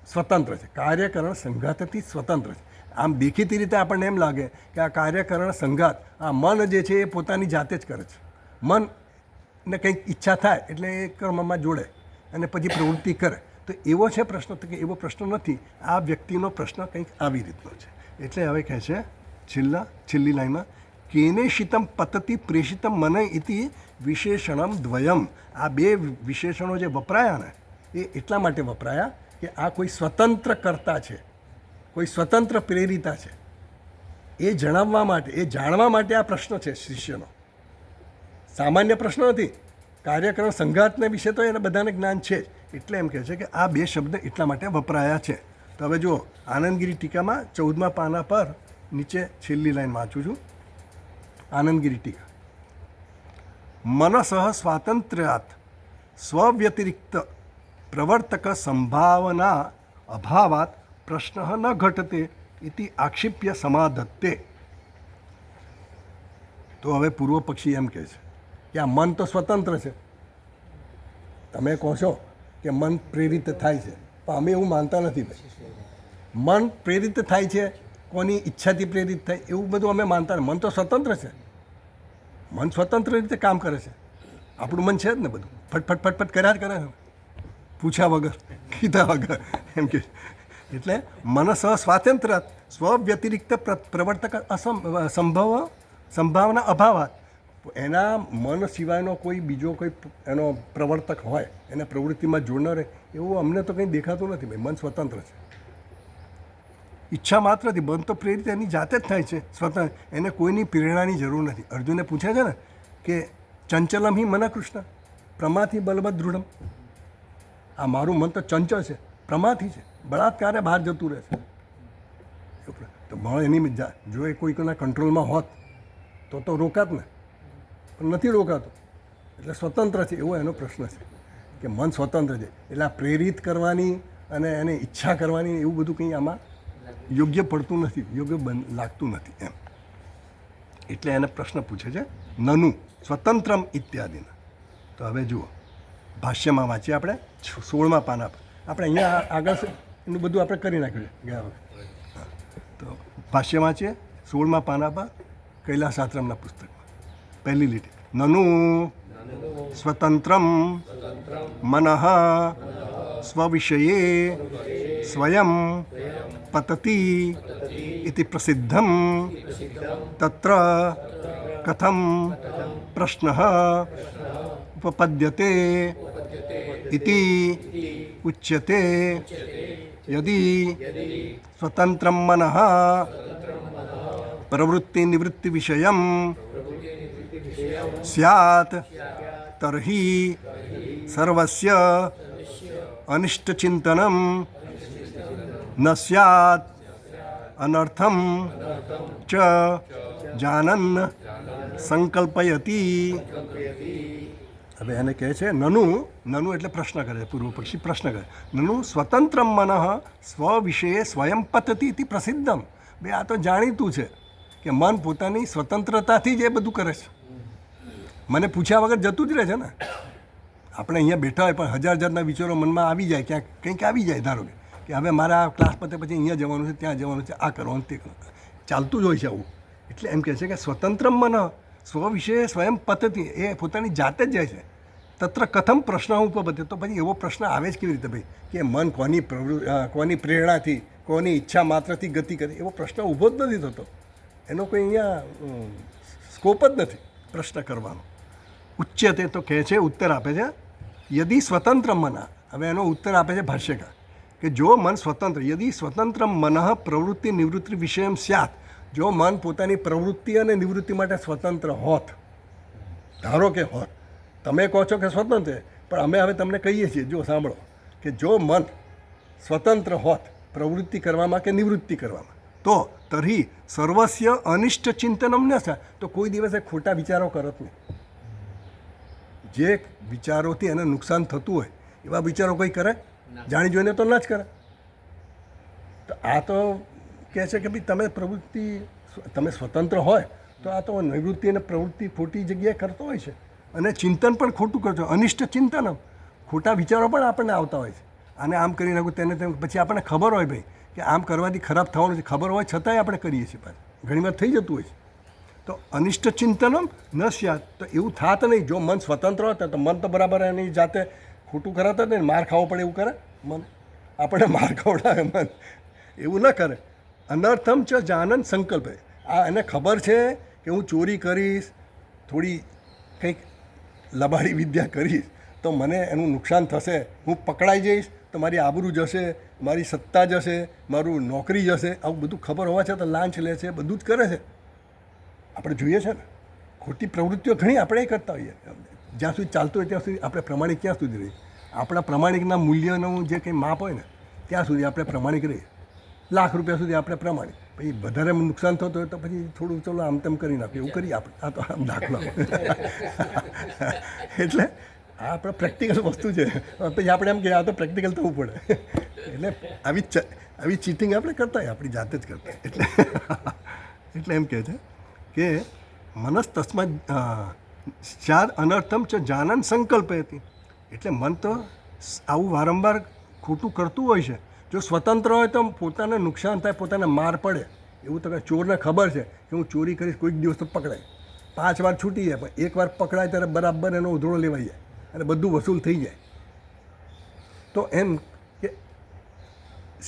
સ્વતંત્ર છે, કાર્યકરણ સંઘાતથી સ્વતંત્ર છે. આમ દેખીતી રીતે આપણને એમ લાગે કે આ કાર્યકરણ સંઘાત, આ મન જે છે એ પોતાની જાતે જ કરે છે. મનને કંઈક ઈચ્છા થાય એટલે એ કર્મમાં જોડે અને પછી પ્રવૃત્તિ કરે. તો એવો છે પ્રશ્ન, તો કે એવો પ્રશ્ન નથી. આ વ્યક્તિનો પ્રશ્ન કંઈક આવી રીતનો છે. એટલે હવે કહે છે છેલ્લી લાઈનમાં, કેનેશિતમ પતતિ પ્રેષિતમ મન ઇતિ વિશેષણમ દ્વયમ. આ બે વિશેષણો જે વપરાયા ને એ એટલા માટે વપરાયા કે આ કોઈ સ્વતંત્ર કર્તા છે, કોઈ સ્વતંત્ર પ્રેરિતા છે, એ જણાવવા માટે, એ જાણવા માટે આ પ્રશ્ન છે શિષ્યનો. સામાન્ય પ્રશ્ન નથી. કાર્યકરણ સંઘાતને વિશે તો એને બધાને જ્ઞાન છે જ. એટલે એમ કહે છે કે આ બે શબ્દ એટલા માટે વપરાયા છે. તો હવે જુઓ, આનંદગીરી ટીકામાં 14મા પાના પર નીચે છેલ્લી લાઈન વાંચું છું. આનંદગીરી ટીકા, મનસઃ સ્વાતંત્ર્યાત સ્વવ્યતિરિક્ત પ્રવર્તક સંભાવના અભાવાત પ્રશ્ન ન ઘટતે ઇતિ આક્ષિપ્ય સમાધત્તે. તો હવે પૂર્વ પક્ષી એમ કહે છે કે આ મન તો સ્વતંત્ર છે. તમે કહો છો કે મન પ્રેરિત થાય છે, પણ અમે એવું માનતા નથી ભાઈ. મન પ્રેરિત થાય છે, કોની ઈચ્છાથી પ્રેરિત થાય એવું બધું અમે માનતા નથી. મન તો સ્વતંત્ર છે, મન સ્વતંત્ર રીતે કામ કરે છે. આપણું મન છે જ ને, બધું ફટફટ ફટફટ કર્યા જ કરે છે, પૂછ્યા વગર, કીધા વગર એમ કે. એટલે મનસ સ્વાતંત્ર્ય સ્વવ્યતિરિક્ત પ્રવર્તક સંભાવના અભાવાત, એના મન સિવાયનો કોઈ બીજો કોઈ એનો પ્રવર્તક હોય, એને પ્રવૃત્તિમાં જોડનાર એવું અમને તો કંઈ દેખાતું નથી ભાઈ. મન સ્વતંત્ર છે, ઈચ્છા માત્રથી. મન તો પ્રેરિત એની જાતે જ થાય છે, સ્વતંત્ર. એને કોઈની પ્રેરણાની જરૂર નથી. અર્જુને પૂછે છે ને કે ચંચલમ હિ મન કૃષ્ણ પ્રમાથી બલવદ દૃઢમ. આ મારું મન તો ચંચળ છે, પ્રમાથી છે, બળાત્કારે બહાર જતું રહે છે. તો બળ એની જો એ કોઈના કંટ્રોલમાં હોત તો રોકાત ને, પણ નથી રોકાતું. એટલે સ્વતંત્ર છે એવો એનો પ્રશ્ન છે કે મન સ્વતંત્ર છે. એટલે આ પ્રેરિત કરવાની અને એને ઈચ્છા કરવાની એવું બધું કંઈ આમાં યોગ્ય પડતું નથી, યોગ્ય લાગતું નથી એમ. એટલે એને પ્રશ્ન પૂછે છે નનુ સ્વતંત્રમ ઇત્યાદિના. તો હવે જુઓ, ભાષ્યમાં વાંચીએ આપણે 16મા પાના પર. આપણે અહીંયા આગળ એનું બધું આપણે કરી નાખ્યું છે ગયા વખતે. તો ભાષ્ય વાંચીએ 16મા પાના પર કૈલાસાશ્રમના પુસ્તકમાં. પહેલી લીટી, નનુ સ્વતંત્રમ મનઃ સ્વવિષયે સ્વયં પતતિ ઇતિ પ્રસિદ્ધમ તત્ર કથમ પ્રશ્નઃ ઉપપદ્યતે ઇતિ ઉચ્યતે. યદિ સ્વતંત્રમ મનઃ પ્રવૃત્તિ નિવૃત્તિ વિષયમ સ્યાત તર્હિ સર્વસ્ય અનિષ્ટચિંતનમ ન સ્યાત અનર્થમ ચ જાનન સંકલ્પયતિ. હવે એને કહે છે નનુ એટલે પ્રશ્ન કરે, પૂર્વ પક્ષી પ્રશ્ન કરે. નનુ સ્વતંત્રમ મનઃ સ્વવિષયે સ્વયં પતતિ ઇતિ પ્રસિદ્ધમ. બે આ તો જાણીતું છે કે મન પોતાની સ્વતંત્રતાથી જ એ બધું કરે છે. મને પૂછ્યા વગર જતું જ રહે છે ને. આપણે અહીંયા બેઠા હોય પણ હજાર હજારના વિચારો મનમાં આવી જાય, ક્યાંક કંઈક આવી જાય. ધારો કે હવે મારા ક્લાસ પતે પછી અહીંયા જવાનું છે, ત્યાં જવાનું છે, આ કરવાનું તે કરવાનું, ચાલતું જ હોય છે આવું. એટલે એમ કહે છે કે સ્વતંત્ર મન સ્વવિષય સ્વયં પદ્ધતિ, એ પોતાની જાતે જ જાય છે. તત્ર કથમ પ્રશ્ન ઉપપદ્ય. તો પછી એવો પ્રશ્ન આવે જ કેવી રીતે ભાઈ કે મન કોની પ્રેરણાથી, કોની ઈચ્છા માત્રથી ગતિ કરે, એવો પ્રશ્ન ઊભો જ નથી થતો. એનો કોઈ અહીંયા સ્કોપ જ નથી પ્રશ્ન કરવાનો. ઉચ્યતે તો કહે છે, ઉત્તર આપે છે, યદિ સ્વતંત્ર મન. હવે એનો ઉત્તર આપે છે ભાષ્યકાર કે જો મન સ્વતંત્ર, યદિ સ્વતંત્ર મન પ્રવૃત્તિ નિવૃત્તિ વિષયમ સ્યાત. જો મન પોતાની પ્રવૃત્તિ અને નિવૃત્તિ માટે સ્વતંત્ર હોત, ધારો કે હોત, તમે કહો છો કે સ્વતંત્ર, પણ અમે હવે તમને કહીએ છીએ, જો સાંભળો, કે જો મન સ્વતંત્ર હોત પ્રવૃત્તિ કરવામાં કે નિવૃત્તિ કરવામાં, તો તર્હિ સર્વસ્ય અનિષ્ટ ચિંતનમ ન થાય, તો કોઈ દિવસે ખોટા વિચારો કરત નહીં. જે વિચારોથી એને નુકસાન થતું હોય એવા વિચારો કોઈ કરે? જાણી જોઈને તો ન જ કરે. તો આ તો કહે છે કે ભાઈ તમે સ્વતંત્ર હોય તો આ તો નિવૃત્તિ અને પ્રવૃત્તિ ખોટી જગ્યાએ કરતો હોય છે, અને ચિંતન પણ ખોટું કરતો હોય. અનિષ્ટ ચિંતનમ, ખોટા વિચારો પણ આપણને આવતા હોય છે. આને આમ કરી નાખું તેને તેમ, પછી આપણને ખબર હોય ભાઈ કે આમ કરવાથી ખરાબ થવાનું છે, ખબર હોય છતાંય આપણે કરીએ છીએ. પાછું ઘણીવાર થઈ જતું હોય છે. તો અનિષ્ટ ચિંતનમ ન સ્યાત, તો એવું થાત નહીં. જો મન સ્વતંત્ર હતા તો મન તો બરાબર એની જાતે ખોટું કરાતા જ નહીં. માર ખાવો પડે એવું કરે મન? આપણે માર ખવડાવે મન, એવું ન કરે. અનર્થમ ચ જાનન સંકલ્પ, આ એને ખબર છે કે હું ચોરી કરીશ, થોડી કંઈક લબાડી વિદ્યા કરીશ તો મને એનું નુકસાન થશે, હું પકડાઈ જઈશ તો મારી આબરૂ જશે, મારી સત્તા જશે, મારું નોકરી જશે. આવું બધું ખબર હોવા છતાં લાંચ લે છે, બધું જ કરે છે. આપણે જોઈએ છે ને, ખોટી પ્રવૃત્તિઓ ઘણી આપણે કરતા હોઈએ. જ્યાં સુધી ચાલતું હોય ત્યાં સુધી આપણે પ્રમાણિક ક્યાં સુધી રહીએ? આપણા પ્રમાણિકના મૂલ્યનું જે કંઈ માપ હોય ને ત્યાં સુધી આપણે પ્રમાણિક રહીએ. લાખ રૂપિયા સુધી આપણે પ્રમાણિક, પછી વધારે નુકસાન થતું હોય તો પછી થોડું ચલો આમ તેમ કરી નાખીએ, એવું કરીએ આપણે. આ તો આમ દાખલો. એટલે આ આપણે પ્રેક્ટિકલ વસ્તુ છે. પછી આપણે એમ કે આ તો પ્રેક્ટિકલ થવું પડે. એટલે આવી ચીટિંગ આપણે કરતા હોય, આપણી જાતે જ કરતા. એટલે એમ કહે છે કે મનસ તસ્માત સ્યાદ અનર્થમ ચ જાનન સંકલ્પ હતી. એટલે મન તો આવું વારંવાર ખોટું કરતું હોય છે. જો સ્વતંત્ર હોય તો પોતાને નુકસાન થાય, પોતાને માર પડે. એવું તો ચોરને ખબર છે કે હું ચોરી કરીશ, કોઈક દિવસ તો પકડાય. 5 વાર છૂટી જાય, પણ એક વાર પકડાય ત્યારે બરાબર એનો ઉધડો લેવાઈ જાય અને બધું વસૂલ થઈ જાય. તો એમ કે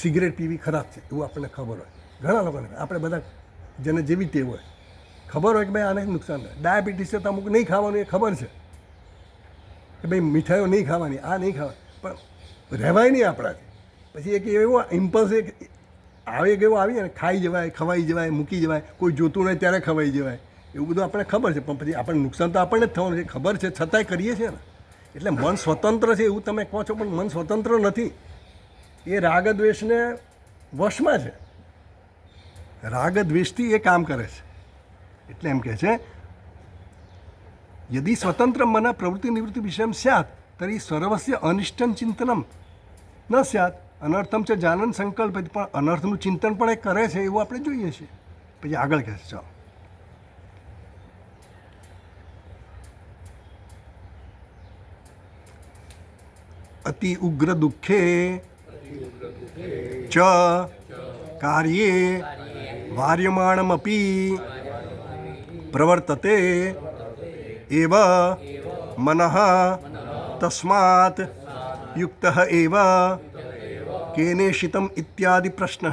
સિગરેટ પીવી ખરાબ છે એવું આપણને ખબર હોય. ઘણા લોકોને, આપણે બધા જેને જેવી ટેવ હોય, ખબર હોય કે ભાઈ આને નુકસાન થાય. ડાયાબિટીસ છે તો અમુક નહીં ખાવાનું એ ખબર છે કે ભાઈ મીઠાઈઓ નહીં ખાવાની, આ નહીં ખાવાની, પણ રહેવાય નહીં આપણાથી. પછી એક એવો ઇમ્પલ્સ એક આવે કે એવો આવી જાય ને, ખાઈ જવાય, ખવાઈ જવાય, મૂકી જવાય, કોઈ જોતું નહીં ત્યારે ખવાઈ જવાય, એવું બધું આપણને ખબર છે. પણ પછી આપણને નુકસાન તો આપણને જ થવાનું છે, ખબર છે છતાંય કરીએ છીએ ને. એટલે મન સ્વતંત્ર છે એવું તમે કહો છો, પણ મન સ્વતંત્ર નથી. એ રાગ દ્વેષને વશમાં છે. રાગ દ્વેષથી એ કામ કરે છે. એટલે એમ કહે છે યદિ સ્વતંત્ર મન પ્રવૃત્તિ નિવૃત્તિ વિષયમ સ્યાત તરી સર્વસ્ય અનિષ્ટમ ચિંતનમ ન સ્યાત અનર્થમ છે જાનન સંકલ્પ. પણ અનર્થનું ચિંતન પણ એ કરે છે એવું આપણે જોઈએ છીએ. પછી આગળ કહે છે, ચાલો અતિ ઉગ્ર દુઃખે ચ કાર્યે વાર્યમાણમપી પ્રવર્તતે એવ મનઃ તસ્માત યુક્ત એવ કેનેશિતમ ઇત્યાદિ પ્રશ્ન.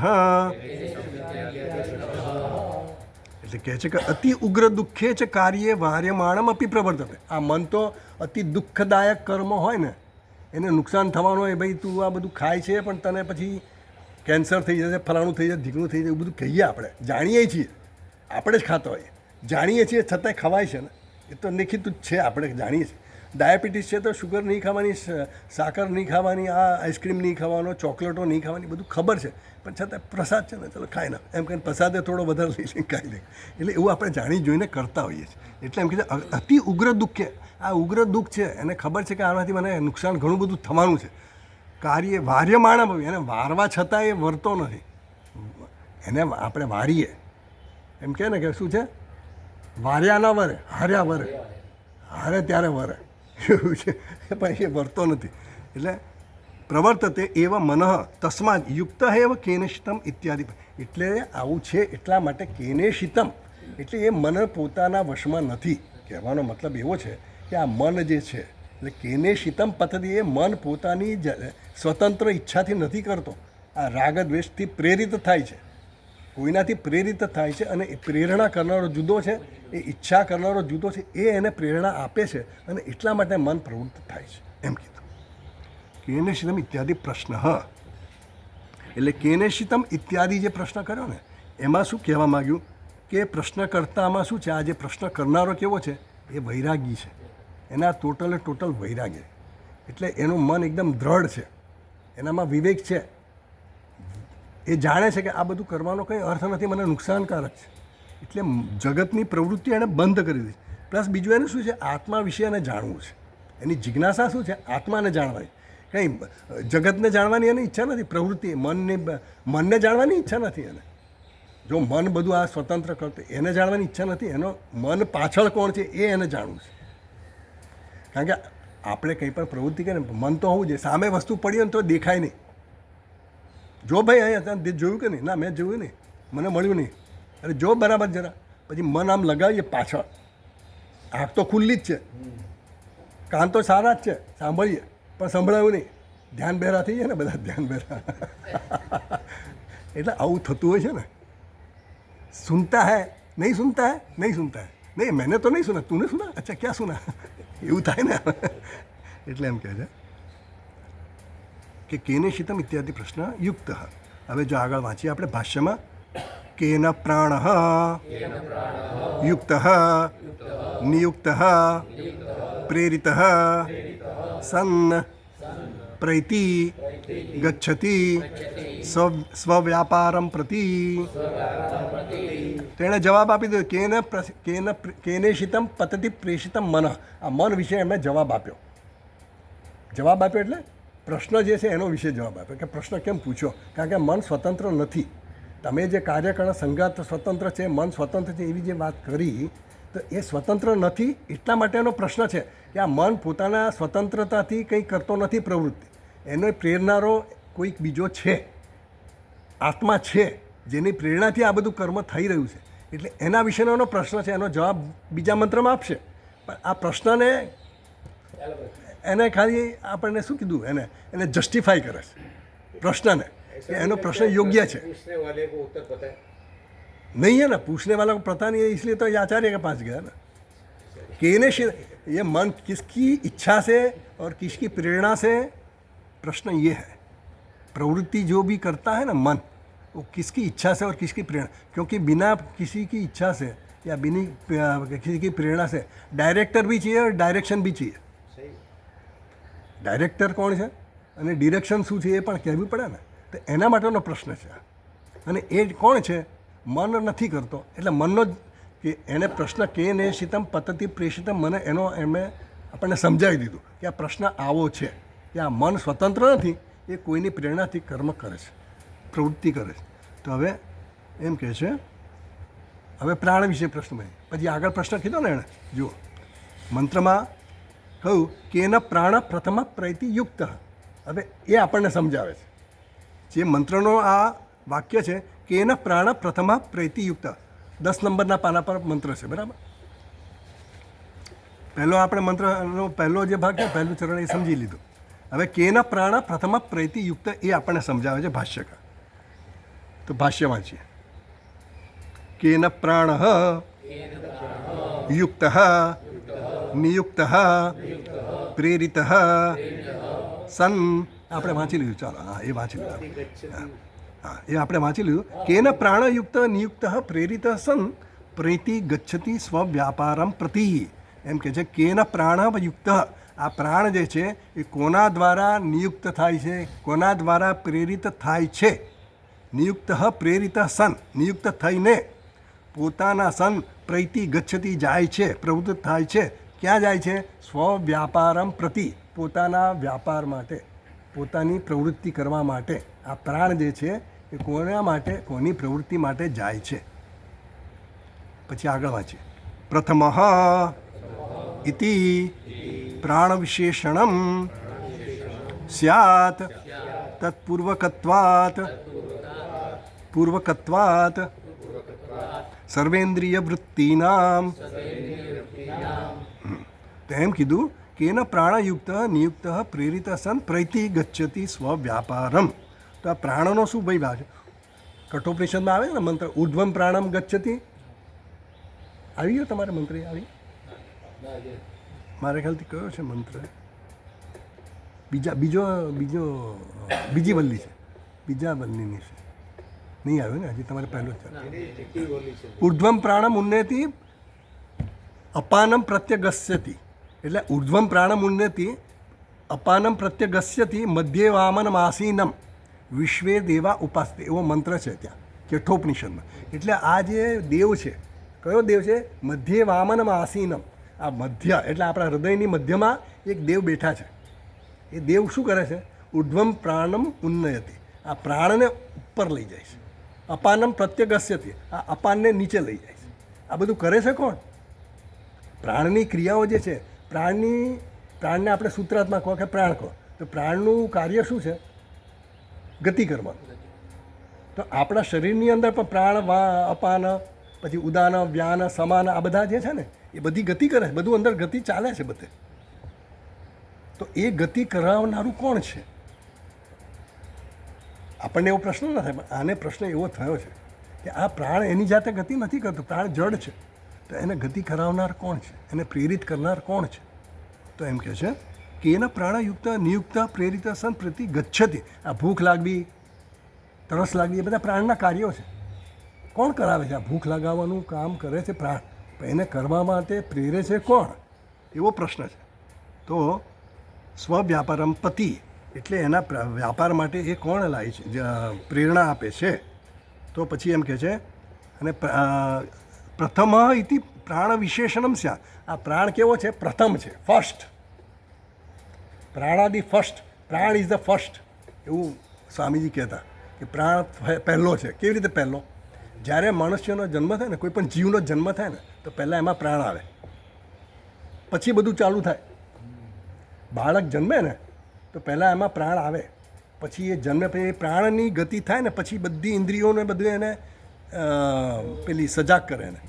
એટલે કહે છે કે અતિ ઉગ્ર દુઃખે છે કાર્યે વાર્યમાણમ અપી પ્રવર્તતે. આ મન તો અતિ દુઃખદાયક કર્મ હોય ને, એને નુકસાન થવાનું હોય, ભાઈ તું આ બધું ખાય છે પણ તને પછી કેન્સર થઈ જશે, ફલાણું થઈ જશે, ઢીકણું થઈ જાય, એવું બધું કહીએ આપણે. જાણીએ છીએ, આપણે જ ખાતા હોઈએ, જાણીએ છીએ છતાંય ખવાય છે ને. એ તો નિખિત જ છે, આપણે જાણીએ છીએ. ડાયાબિટીસ છે તો શુગર નહીં ખાવાની, સાકર નહીં ખાવાની, આ આઈસ્ક્રીમ નહીં ખાવાનો, ચોકલેટો નહીં ખાવાની, બધું ખબર છે. પણ છતાં પ્રસાદ છે ને, ચલો ખાઈ ના, એમ કહીને પ્રસાદે થોડો વધારે લઈ લઈને ખાઈ લે. એટલે એવું આપણે જાણી જોઈને કરતા હોઈએ છીએ. એટલે એમ કહે છે અતિ ઉગ્ર દુઃખે, આ ઉગ્ર દુઃખ છે, એને ખબર છે કે આનાથી મને નુકસાન ઘણું બધું થવાનું છે. કાર્ય વાર્યમાણમ, એને વારવા છતાં એ વરતો નથી. એને આપણે વારીએ, એમ કહે ને કે શું છે, વાર્યા ના વરે, હાર્યા વરે, હારે ત્યારે વરે, એવું છે. પણ એ વરતો નથી. એટલે પ્રવર્તતે એવ મનઃ તસ્માદ યુક્ત એવ કેનેશિતમ ઇત્યાદિ. એટલે આવું છે એટલા માટે કેનેશિતમ, એટલે એ મન પોતાના વશમાં નથી. કહેવાનો મતલબ એવો છે કે આ મન જે છે, એટલે કેનેશિતમ પદ્ધતિ, એ મન પોતાની સ્વતંત્ર ઈચ્છાથી નથી કરતો. આ રાગ દ્વેષથી પ્રેરિત થાય છે, કોઈનાથી પ્રેરિત થાય છે. અને એ પ્રેરણા કરનારો જુદો છે, એ ઈચ્છા કરનારો જુદો છે. એ એને પ્રેરણા આપે છે અને એટલા માટે મન પ્રવૃત્ત થાય છે. એમ કીધું. કેનેશિતમ ઇત્યાદિ પ્રશ્ન. એટલે કેનેશિતમ ઇત્યાદિ જે પ્રશ્ન કર્યો ને, એમાં શું કહેવા માગ્યું કે પ્રશ્નકર્તામાં શું છે, આ જે પ્રશ્ન કરનારો કેવો છે, એ વૈરાગી છે. એના ટોટલ વૈરાગ્ય. એટલે એનું મન એકદમ દ્રઢ છે, એનામાં વિવેક છે. એ જાણે છે કે આ બધું કરવાનો કંઈ અર્થ નથી, મને નુકસાનકારક છે, એટલે જગતની પ્રવૃત્તિ એણે બંધ કરી દીધી. પ્લસ બીજું એને શું છે, આત્મા વિશે એને જાણવું છે. એની જિજ્ઞાસા શું છે, આત્માને જાણવાની. કંઈ જગતને જાણવાની એની ઈચ્છા નથી, પ્રવૃત્તિ મનને જાણવાની ઈચ્છા નથી એને. જો મન બધું આ સ્વતંત્ર કરતું એને જાણવાની ઈચ્છા નથી, એનો મન પાછળ કોણ છે એ એને જાણવું છે. કારણ કે આપણે કંઈ પણ પ્રવૃત્તિ કરીએ મન તો હોવું જોઈએ, સામે વસ્તુ પડી હોય ને તો દેખાય નહીં. જો ભાઈ અહીંયા તમે જોયું કે નહીં, ના મેં જોયું નહીં, મને મળ્યું નહીં, અરે જો બરાબર જરા, પછી મન આમ લગાવીએ પાછળ, આંખ તો ખુલ્લી જ છે, કાન તો સારા જ છે, સાંભળીએ પણ સંભળાયું નહીં, ધ્યાન બહેરા થઈ જાય ને બધા, ધ્યાન બહેરા. એટલે આવું થતું હોય છે ને. સુનતા હૈ નહીં સુનતા હૈ, નહીં સુનતા હૈ, નહીં મેને તો નહીં સુના, તુને સુના, અચ્છા ક્યાં સુના, એવું થાય ને. એટલે એમ કહે છે કે કેને શીતમ ઇત્યાદિ પ્રશ્ન યુક્ત. હવે જો આગળ વાંચીએ આપણે ભાષ્યમાં, કેન પ્રાણ યુક્ત નિયુક્ત પ્રેરિત સન્ન પ્રૈતિ ગચ્છતિ સ્વવ્યાપારમ પ્રતિ. તેણે જવાબ આપી દીધો કેને શીતમ પતતિ પ્રેષિતમ મન. આ મન વિશે એમણે જવાબ આપ્યો. જવાબ આપ્યો એટલે પ્રશ્ન જે છે એનો વિશે જવાબ આપ્યો કે પ્રશ્ન કેમ પૂછ્યો. કારણ કે મન સ્વતંત્ર નથી. તમે જે કાર્યકરણ સંઘાત સ્વતંત્ર છે, મન સ્વતંત્ર છે એવી જે વાત કરી, તો એ સ્વતંત્ર નથી એટલા માટેનો પ્રશ્ન છે કે આ મન પોતાના સ્વતંત્રતાથી કંઈ કરતો નથી પ્રવૃત્તિ, એનો પ્રેરનારો કોઈક બીજો છે, આત્મા છે જેની પ્રેરણાથી આ બધું કર્મ થઈ રહ્યું છે. એટલે એના વિશેનો પ્રશ્ન છે, એનો જવાબ બીજા મંત્રમાં આપશે. પણ આ પ્રશ્નને એને ખાલી આપણને શું કીધું, એને જસ્ટિફાઈ કરે છે પ્રશ્નને, કે એનો પ્રશ્ન યોગ્ય છે. नहीं है ना, पूछने वाला को पता नहीं है, इसलिए तो ये आचार्य के पास गया ना. केने ये मन किसकी इच्छा से और किसकी प्रेरणा से, प्रश्न ये है. प्रवृत्ति जो भी करता है ना मन, वो किसकी इच्छा से और किसकी प्रेरणा. क्योंकि बिना किसी की इच्छा से या बिना किसी की प्रेरणा से डायरेक्टर भी चाहिए और डायरेक्शन भी चाहिए. ડાયરેક્ટર કોણ છે અને ડિરેક્શન શું છે એ પણ કહેવું પડે ને. તો એના માટેનો પ્રશ્ન છે. અને એ કોણ છે, મન નથી કરતો. એટલે મનનો જ કે એને પ્રશ્ન કેને શીતમ પતતિ પ્રેષિતમ, મને એનો એમણે આપણને સમજાવી દીધું કે આ પ્રશ્ન આવો છે કે આ મન સ્વતંત્ર નથી, એ કોઈની પ્રેરણાથી કર્મ કરે છે, પ્રવૃત્તિ કરે છે. તો હવે એમ કહે છે, હવે પ્રાણ વિશે પ્રશ્ન બને. પછી આગળ પ્રશ્ન કીધો ને એણે, જુઓ મંત્રમાં કહ્યું કે એના પ્રાણ પ્રથમ પ્રૈતિ યુક્ત. હવે એ આપણને સમજાવે છે. જે મંત્રનો આ વાક્ય છે કે એના પ્રાણ પ્રથમ પ્રૈતિ યુક્ત, 10 નંબરના પાના પર મંત્ર છે, બરાબર. પહેલો આપણે મંત્રનો પહેલો જે ભાગ છે, પહેલું ચરણ એ સમજી લીધું. હવે કેના પ્રાણ પ્રથમ પ્રૈતિ યુક્ત એ આપણને સમજાવે છે ભાષ્યકાર. તો ભાષ્ય વાંચીએ. કેન પ્રાણ યુક્ત નિયુક્ત પ્રેરિત સન. આપણે વાંચી લીધું, ચાલો. હા, એ વાંચી લીધું. હા, એ આપણે વાંચી લીધું. કેન પ્રાણયુક્ત નિયુક્ત પ્રેરિત સન પ્રેતિ ગચ્છતિ સ્વવ્યાપારમ પ્રતિ. એમ કે છે કેન પ્રાણયુક્ત, આ પ્રાણ જે છે એ કોના દ્વારા નિયુક્ત થાય છે, કોના દ્વારા પ્રેરિત થાય છે. નિયુક્ત પ્રેરિત સન, નિયુક્ત થઈને પોતાના સન પ્રૈતિ ગચ્છતિ જાય છે, પ્રવૃત્ત થાય છે. ક્યાં જાય છે? સ્વવ્યાપારમ પ્રતિ, પોતાના વ્યાપાર માટે, પોતાની પ્રવૃત્તિ કરવા માટે. આ પ્રાણ જે છે એ કોના માટે, કોની પ્રવૃત્તિ માટે જાય છે. પછી આગળ વાંચીએ. પ્રથમ ઇતિ પ્રાણ વિશેષણમ સ્યાત તત્પૂર્વકત્વાત સર્વેન્દ્રિય વૃત્તિનામ. તો એમ કીધું કે એના પ્રાણયુક્ત નિયુક્ત પ્રેરિત સન પ્રૈતિ ગચ્છતિ સ્વવ્યાપારમ. તો આ પ્રાણનો શું ભાઈ ભાગ? કઠોપનિષદમાં આવે ને મંત્ર, ઉર્ધ્વમ પ્રાણમ ગચ્છતિ. આવી ગયો તમારે મંત્ર? આવી મારે ખ્યાલથી કયો છે મંત્ર? બીજી વલ્લી છે, બીજા વલ્લીની છે, નહીં આવ્યો ને હજી, તમારે પહેલો જ છે. ઉર્ધ્વમ પ્રાણમ ઉન્નતિ અપાનમ પ્રત્યગસ્યતિ. એટલે ઉર્ધ્વમ પ્રાણમ ઉન્નતિ અપાનમ પ્રત્યગસ્યતિ મધ્યે વામનમ આસીનમ. વિશ્વે દેવા ઉપાસતે એવો મંત્ર છે ત્યાં કેઠોપનિષદમાં. એટલે આ જે દેવ છે, કયો દેવ છે? મધ્યે વામનમ આસીનમ. આ મધ્ય એટલે આપણા હૃદયની મધ્યમાં એક દેવ બેઠા છે. એ દેવ શું કરે છે? ઉર્ધ્વમ પ્રાણમ ઉન્નયતિ. આ પ્રાણને ઉપર લઈ જાય છે. અપાનમ પ્રત્યગસ્યતિ. આ અપાનને નીચે લઈ જાય છે. આ બધું કરે છે કોણ? પ્રાણની ક્રિયાઓ જે છે, પ્રાણને આપણે સૂત્રાત્મા કહો કે પ્રાણ કહો, તો પ્રાણનું કાર્ય શું છે? ગતિ કરવાનું. તો આપણા શરીરની અંદર પણ પ્રાણ, અપાન, પછી ઉદાન, વ્યાન, સમાન, આ બધા જે છે ને એ બધી ગતિ કરે છે. બધું અંદર ગતિ ચાલે છે બધે. તો એ ગતિ કરાવનારું કોણ છે? આપણને એવો પ્રશ્ન ન થાય, પણ આને પ્રશ્ન એવો થયો છે કે આ પ્રાણ એની જાતે ગતિ નથી કરતો. પ્રાણ જડ છે. તો એને ગતિ કરાવનાર કોણ છે? એને પ્રેરિત કરનાર કોણ છે? તો એમ કહે છે કે એના પ્રાણયુક્ત નિયુક્ત પ્રેરિત સન પ્રતિ ગચ્છતિ. આ ભૂખ લાગવી, તરસ લાગવી, એ બધા પ્રાણના કાર્યો છે. કોણ કરાવે છે? આ ભૂખ લગાવવાનું કામ કરે છે પ્રાણ, પણ એને કરવા માટે પ્રેરે છે કોણ? એવો પ્રશ્ન છે. તો સ્વવ્યાપારમ પતિ એટલે એના વ્યાપાર માટે એ કોણ લાવે છે, પ્રેરણા આપે છે? તો પછી એમ કહે છે અને પ્રથમ ઇતિ પ્રાણ વિશેષણમ સ્યા. આ પ્રાણ કેવો છે? પ્રથમ છે, ફર્સ્ટ. પ્રાણાદિ ફર્સ્ટ. પ્રાણ ઇઝ ધ ફર્સ્ટ એવું સ્વામીજી કહેતા કે પ્રાણ પહેલો છે. કેવી રીતે પહેલો? જ્યારે મનુષ્યનો જન્મ થાય ને, કોઈ પણ જીવનો જન્મ થાય ને, તો પહેલાં એમાં પ્રાણ આવે, પછી બધું ચાલુ થાય. બાળક જન્મે ને તો પહેલાં એમાં પ્રાણ આવે, પછી એ જન્મે પછી એ પ્રાણની ગતિ થાય ને, પછી બધી ઇન્દ્રિયોને બધું એને પેલી સજાગ કરે, એને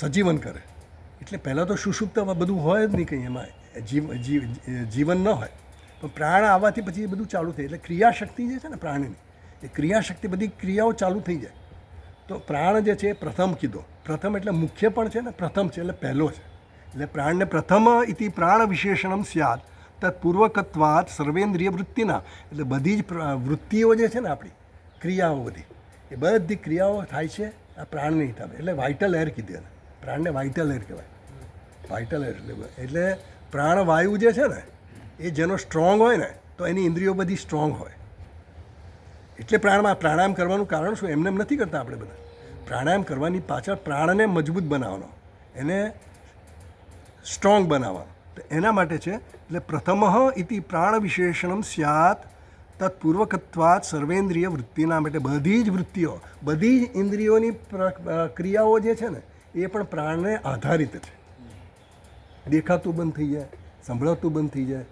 સજીવન કરે. એટલે પહેલાં તો સુષુપ્તમાં બધું હોય જ નહીં, કંઈ એમાં જીવન ન હોય. પણ પ્રાણ આવવાથી પછી એ બધું ચાલુ થાય. એટલે ક્રિયાશક્તિ જે છે ને પ્રાણની, એ ક્રિયાશક્તિ બધી ક્રિયાઓ ચાલુ થઈ જાય. તો પ્રાણ જે છે એ પ્રથમ કીધો. પ્રથમ એટલે મુખ્ય પણ છે ને, પ્રથમ છે એટલે પહેલો છે. એટલે પ્રાણને પ્રથમ ઇતિ પ્રાણ વિશેષણમ સ્યાદ તત્પૂર્વકત્વાત સર્વેન્દ્રિય વૃત્તિના. એટલે બધી જ વૃત્તિઓ જે છે ને આપણી ક્રિયાઓ બધી, એ બધી ક્રિયાઓ થાય છે આ પ્રાણની હિસાબે. એટલે વાઇટલ એર કીધી એને. પ્રાણને વાઇટલ એર કહેવાય. વાઇટલ એર એટલે પ્રાણવાયુ જે છે ને એ જેનો સ્ટ્રોંગ હોય ને, તો એની ઇન્દ્રિયો બધી સ્ટ્રોંગ હોય. એટલે પ્રાણાયામ કરવાનું કારણ શું? એમને એમ નથી કરતા આપણે બધા. પ્રાણાયામ કરવાની પાછળ પ્રાણને મજબૂત બનાવવાનો, એને સ્ટ્રોંગ બનાવવાનો. તો એના માટે છે. એટલે પ્રથમ ઇતિ પ્રાણ વિશેષણમ સ્યાત તત્પૂર્વકત્વાત સર્વેન્દ્રિય વૃત્તિના. માટે બધી જ વૃત્તિઓ, બધી જ ઇન્દ્રિયોની ક્રિયાઓ જે છે ને એ પણ પ્રાણને આધારિત છે. દેખાતું બંધ થઈ જાય, સંભળાતું બંધ થઈ જાય,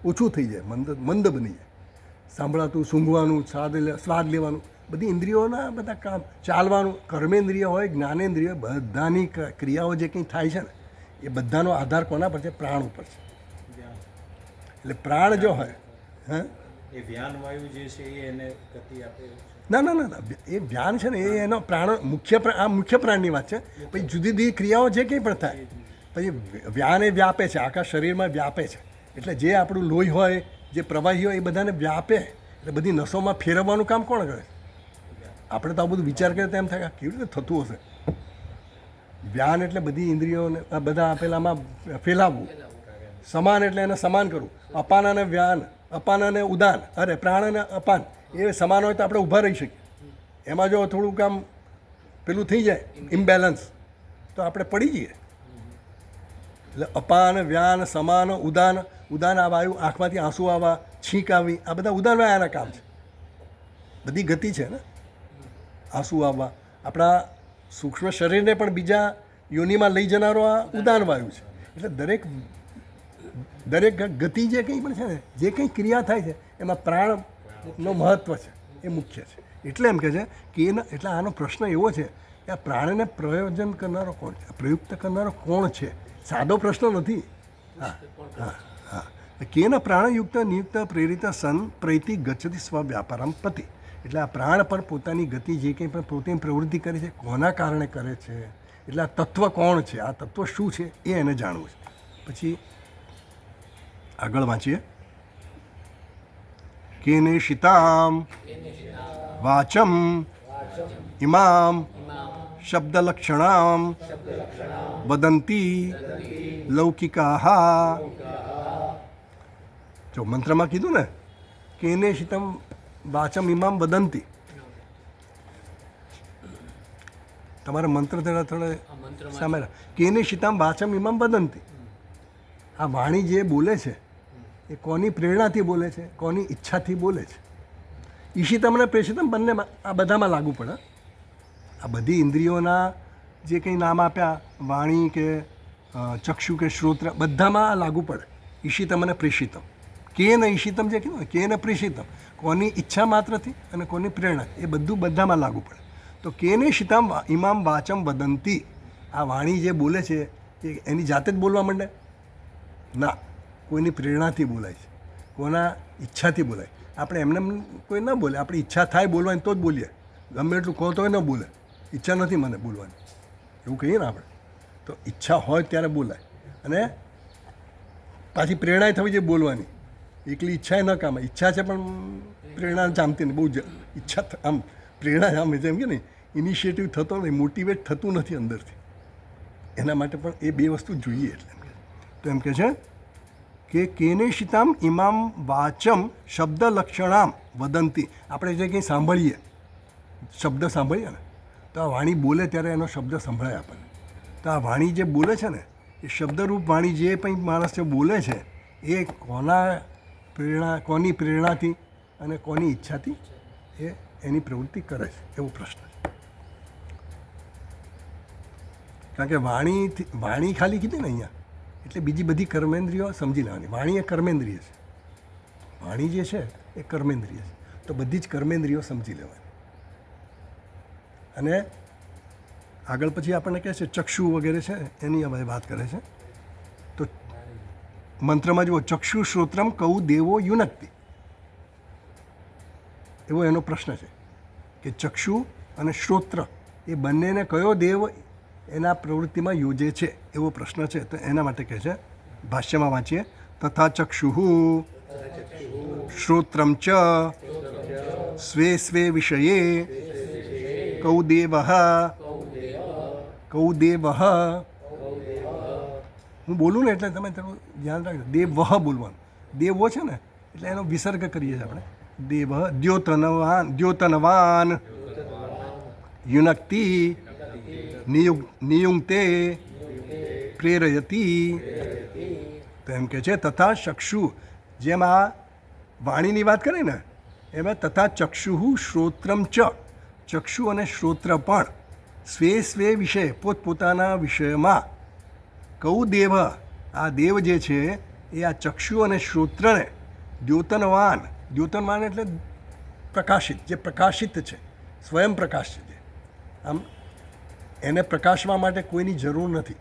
ઓછું થઈ જાય, મંદ બની જાય. સાંભળાતું, સૂંઘવાનું, સ્વાદ લેવાનું, બધી ઇન્દ્રિયોના બધા કામ, ચાલવાનું, કર્મેન્દ્રિય હોય, જ્ઞાનેન્દ્રિય, બધાની ક્રિયાઓ જે કંઈ થાય છે ને એ બધાનો આધાર કોના પર છે? પ્રાણ ઉપર છે. એટલે પ્રાણ જો હોય, હા, એ વ્યાન વાયુ જે છે એ એને ગતિ આપે. ના, એ વ્યાન છે ને એ એનો પ્રાણ આ મુખ્ય પ્રાણની વાત છે. પછી જુદી જુદી ક્રિયાઓ જે કંઈ પણ થાય, પછી વ્યાન એ વ્યાપે છે, આખા શરીરમાં વ્યાપે છે. એટલે જે આપણું લોહી હોય, જે પ્રવાહી હોય, એ બધાને વ્યાપે. એટલે બધી નસોમાં ફેરવવાનું કામ કોણ કરે? આપણે તો આ બધું વિચાર કરીએ તો એમ થાય કેવી રીતે થતું હશે. વ્યાન એટલે બધી ઇન્દ્રિયોને બધા પેલામાં ફેલાવવું. સમાન એટલે એને સમાન કરવું. અપાન અને વ્યાન, અપાન અને ઉદાન, અરે પ્રાણ અને અપાન એ સમાન હોય તો આપણે ઊભા રહી શકીએ. એમાં જો થોડું કામ પેલું થઈ જાય ઇમ્બેલેન્સ, તો આપણે પડી જઈએ. એટલે અપાન, વ્યાન, સમાન, ઉદાન. ઉદાન આ વાયુ, આંખમાંથી આંસુ આવવા, છીંક આવી, આ બધા ઉદાન વાયાના કામ છે. બધી ગતિ છે ને. આંસુ આવવા, આપણા સૂક્ષ્મ શરીરને પણ બીજા યોનિમાં લઈ જનારો આ ઉદાન વાયુ છે. એટલે દરેક ગતિ જે કંઈ પણ છે ને, જે કંઈ ક્રિયા થાય છે એમાં પ્રાણનો મહત્ત્વ છે, એ મુખ્ય છે. એટલે એમ કહે છે કે એટલે આનો પ્રશ્ન એવો છે કે આ પ્રાણને પ્રયોજન કરનારો કોણ છે, પ્રયુક્ત કરનારો કોણ છે? સાદો પ્રશ્ન નથી. હા. કેન પ્રાણયુક્ત નિયુક્ત પ્રેરિત સન પ્રૈતિ ગચ્છતિ સ્વવ્યાપારમ પતિ. એટલે આ પ્રાણ પર પોતાની ગતિ જે કંઈ પણ પોતાની પ્રવૃત્તિ કરે છે, કોના કારણે કરે છે? એટલે આ તત્વ કોણ છે? આ તત્વ શું છે એ એને જાણવું છે. પછી આગળ વાંચીએ. કેને શિતામ વાચમ ઇમામ શબ્દલક્ષણામ વદંતી લૌકિકાહ. જો મંત્રમાં કીધું ને કેને શિતમ વાચમ ઇમામ વદંતી. તમારે મંત્ર થોડા સામે કેને શીતામ વાચમ ઇમામ વદંતી. આ વાણી જે બોલે છે એ કોની પ્રેરણાથી બોલે છે, કોની ઈચ્છાથી બોલે છે. ઈશિતમ અને પ્રેષિતમ બંનેમાં આ બધામાં લાગુ પડે. આ બધી ઇન્દ્રિયોના જે કંઈ નામ આપ્યા, વાણી કે ચક્ષુ કે શ્રોત્ર, બધામાં આ લાગુ પડે. ઈશિતમ અને પ્રેષિતમ. કેન ઈશિતમ જે કીધું ને, કેન પ્રેષિતમ, કોની ઈચ્છા માત્રથી અને કોની પ્રેરણા, એ બધું બધામાં લાગુ પડે. તો કેને શિતામ ઇમામ વાચમ વદંતી. આ વાણી જે બોલે છે એ એની જાતે જ બોલવા માંડે? ના, કોઈની પ્રેરણાથી બોલાય છે, કોના ઈચ્છાથી બોલાય. આપણે એમને કોઈ ન બોલે, આપણી ઈચ્છા થાય બોલવાની તો જ બોલીએ. ગમે એટલું કહો તોય ન બોલે, ઈચ્છા નથી મને બોલવાની, એવું કહીએ ને આપણે. તો ઈચ્છા હોય ત્યારે બોલાય. અને પાછી પ્રેરણા થવી જોઈએ બોલવાની. એકલી ઈચ્છા ન કામ. ઈચ્છા છે પણ પ્રેરણા જામતી નહીં. બહુ જ ઈચ્છા આમ પ્રેરણા આમ જેમ કે ને ઇનિશિયેટિવ થતો નથી, મોટિવેટ થતું નથી અંદરથી. એના માટે પણ એ બે વસ્તુ જોઈએ. એટલે તો એમ કહે છે કે કેને શિતામ ઇમામ વાચમ શબ્દ લક્ષણામ વદંતી. આપણે જે કંઈ સાંભળીએ, શબ્દ સાંભળીએ ને, તો આ વાણી બોલે ત્યારે એનો શબ્દ સંભળાય આપણને. તો આ વાણી જે બોલે છે ને, એ શબ્દરૂપ વાણી જે કંઈ માણસ જે બોલે છે એ કોની પ્રેરણાથી અને કોની ઈચ્છાથી એ એની પ્રવૃત્તિ કરે છે, એવો પ્રશ્ન છે. કારણ કે વાણી ખાલી કીધી ને અહીંયા, એટલે બીજી બધી કર્મેન્દ્રિયો સમજી લેવાની. વાણી એ કર્મેન્દ્રિય છે. વાણી જે છે એ કર્મેન્દ્રિય છે. તો બધી જ કર્મેન્દ્રિયો સમજી લેવાની. અને આગળ પછી આપણને કહે છે ચક્ષુ વગેરે છે એની હવે વાત કરે છે. તો મંત્રમાં જુઓ, ચક્ષુ શ્રોત્રમ કૌ દેવો યુનક્તિ. એવો એનો પ્રશ્ન છે કે ચક્ષુ અને શ્રોત્ર એ બંનેને કયો દેવ એના પ્રવૃત્તિમાં યોજે છે, એવો પ્રશ્ન છે. તો એના માટે કહે છે, ભાષ્યમાં વાંચીએ, તથા ચક્ષુ શ્રોત્રમ ચ સ્વે સ્વે વિષયે કૌ દેવ. હું બોલું ને એટલે તમે થોડું ધ્યાન રાખજો. દેવ બોલવાનું. દેવો છે ને એટલે એનો વિસર્ગ કરીએ છીએ આપણે. દેવ દ્યોતનવાન યુનક્તિ નિયુક્તે પ્રેરયતી. તો એમ કે છે તથા ચક્ષુ, જેમ આ વાણીની વાત કરી ને એમાં તથા ચક્ષુ શ્રોત્રમ ચ, ચક્ષુ અને શ્રોત્ર પણ સ્વે સ્વે વિષય, પોતપોતાના વિષયમાં કૌ દેવ, આ દેવ જે છે એ આ ચક્ષુ અને શ્રોત્રને દ્યોતનવાન એટલે પ્રકાશિત, જે પ્રકાશિત છે, સ્વયં પ્રકાશ છે. આમ એને પ્રકાશવા માટે કોઈની જરૂર નથી,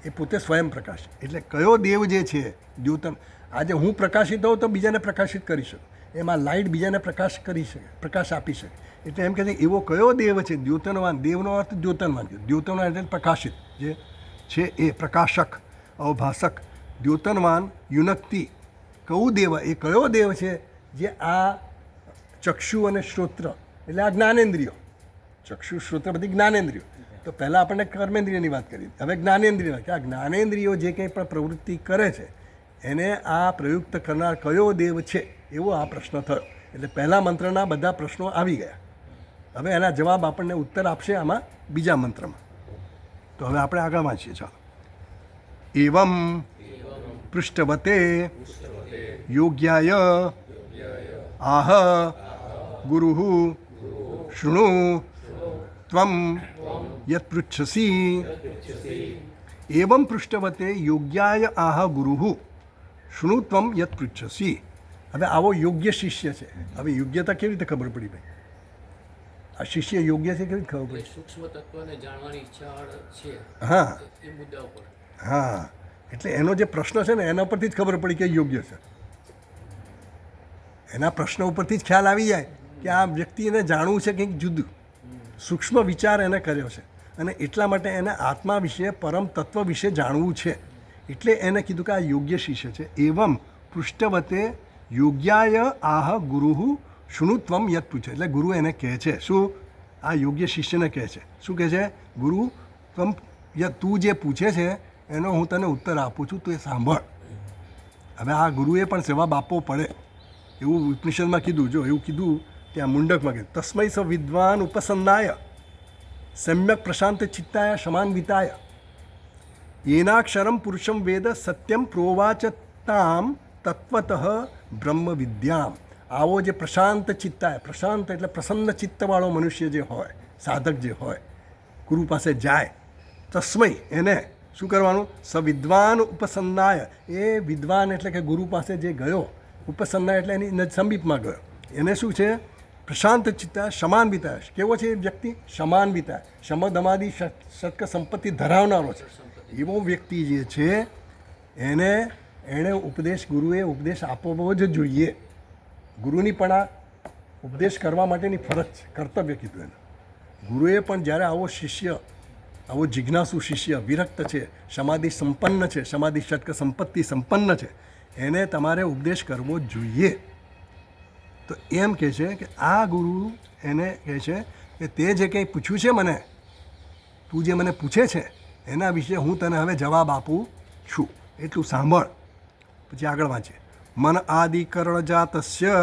એ પોતે સ્વયં પ્રકાશ. એટલે કયો દેવ જે છે દ્યોતન, આજે હું પ્રકાશિત હોઉં તો બીજાને પ્રકાશિત કરી શકું, એમાં લાઇટ બીજાને પ્રકાશ કરી શકે, પ્રકાશ આપી શકે. એટલે એમ કહે છે એવો કયો દેવ છે દ્યોતનવાન. દેવનો અર્થ દ્યોતનવાન છે. દ્યોતનવાન એટલે પ્રકાશિત જે છે એ પ્રકાશક, અવભાષક. દ્યોતનવાન યુનક્તિ કયું દેવ, એ કયો દેવ છે જે આ ચક્ષુ અને શ્રોત્ર એટલે આ જ્ઞાનેન્દ્રિયો, ચક્ષુ શ્રોત્ર બધી જ્ઞાનેન્દ્રિયો. તો પહેલાં આપણને કર્મેન્દ્રિયની વાત કરી, હવે જ્ઞાનેન્દ્રિય, કે આ જ્ઞાનેન્દ્રિયો જે કંઈ પણ પ્રવૃત્તિ કરે છે એને આ પ્રયુક્ત કરનાર કયો દેવ છે, એવો આ પ્રશ્ન થયો. એટલે પહેલા મંત્રના બધા પ્રશ્નો આવી ગયા. હવે એના જવાબ આપણને ઉત્તર આપશે આમાં બીજા મંત્રમાં. તો હવે આપણે આગળ વાંચીએ. ચાલો. એવમ પૃષ્ઠવતે યોગ્યાય આહ ગુરુ શૃણુ ત્વમ યત પૃચ્છસી. એવમ પૃષ્ઠવતે યોગ્યાય આહ ગુરુ શૃણુ ત્વમ યત પૃચ્છસી. હવે આવો યોગ્ય શિષ્ય છે. હવે યોગ્યતા કેવી રીતે ખબર પડી ભાઈ? આ શિષ્ય યોગ્ય છે કેવી રીતે ખબર પડી? સૂક્ષ્મ તત્વને જાણવાની ઈચ્છા છે. હા, એ મુદ્દા ઉપર. હા, એટલે એનો જે પ્રશ્ન છે ને એના પરથી જ ખબર પડી કે યોગ્ય છે. એના પ્રશ્ન ઉપરથી જ ખ્યાલ આવી જાય કે આ વ્યક્તિને જાણવું છે કંઈક જુદું, સૂક્ષ્મ વિચાર એને કર્યો છે અને એટલા માટે એને આત્મા વિશે, પરમ તત્વ વિશે જાણવું છે. એટલે એને કીધું કે આ યોગ્ય શિષ્ય છે. એવમ પૃષ્ઠવતે યોગ્યાય આહ ગુરુ શૃણુત્વમ યત પૂછે. એટલે ગુરુ એને કહે છે શું? આ યોગ્ય શિષ્યને કહે છે. શું કહે છે? ગુરુ ત્વમ તું જે પૂછે છે એનો હું તને ઉત્તર આપું છું, તું એ સાંભળ. હવે આ ગુરુએ પણ જવાબ આપવો પડે. એવું ઉપનિષદમાં કીધું. જો એવું કીધું ત્યાં મુંડકમાં કીધું, તસ્મૈ સ વિદ્વાન ઉપસન્નાય સમ્યક પ્રશાંત ચિત્તાય સમાન્વિતાય येनाक्षरम पुरुषम वेद सत्यम प्रोवाचताम तत्वतः બ્રહ્મ વિદ્યામ. આવો જે પ્રશાંત ચિત્તાય, પ્રશાંત એટલે પ્રસન્ન ચિત્તવાળો મનુષ્ય જે હોય, સાધક જે હોય, ગુરુ પાસે જાય, તસ્મૈ એને શું કરવાનું? સવિદ્વાન ઉપસન્નાય, એ વિદ્વાન એટલે કે ગુરુ પાસે જે ગયો, ઉપસન્નાય એટલે એની સમીપમાં ગયો, એને શું છે? પ્રશાંત ચિત્તા સમાન્વિતા. કેવો છે એ વ્યક્તિ? સમાન્વિતા, શમદમાદી શતક સંપત્તિ ધરાવનારો છે એવો વ્યક્તિ જે છે એણે ગુરુએ ઉપદેશ આપવો જ જોઈએ. ગુરુની પણ આ ઉપદેશ કરવા માટેની ફરજ છે, કર્તવ્ય કીધું એને. ગુરુએ પણ જ્યારે આવો શિષ્ય, આવો જિજ્ઞાસુ શિષ્ય વિરક્ત છે, સમાધિ સંપન્ન છે, સમાધિ ષટક સંપત્તિ સંપન્ન છે, એને તમારે ઉપદેશ કરવો જોઈએ. તો એમ કહે છે કે આ ગુરુ એને કહે છે કે તે જે કંઈ પૂછ્યું છે મને, તું જે મને પૂછે છે એના વિશે હું તને હવે જવાબ આપું છું, એટલું સાંભળ. પછી આગળ વાંચીએ. મન આદિકરણ જાતસ્ય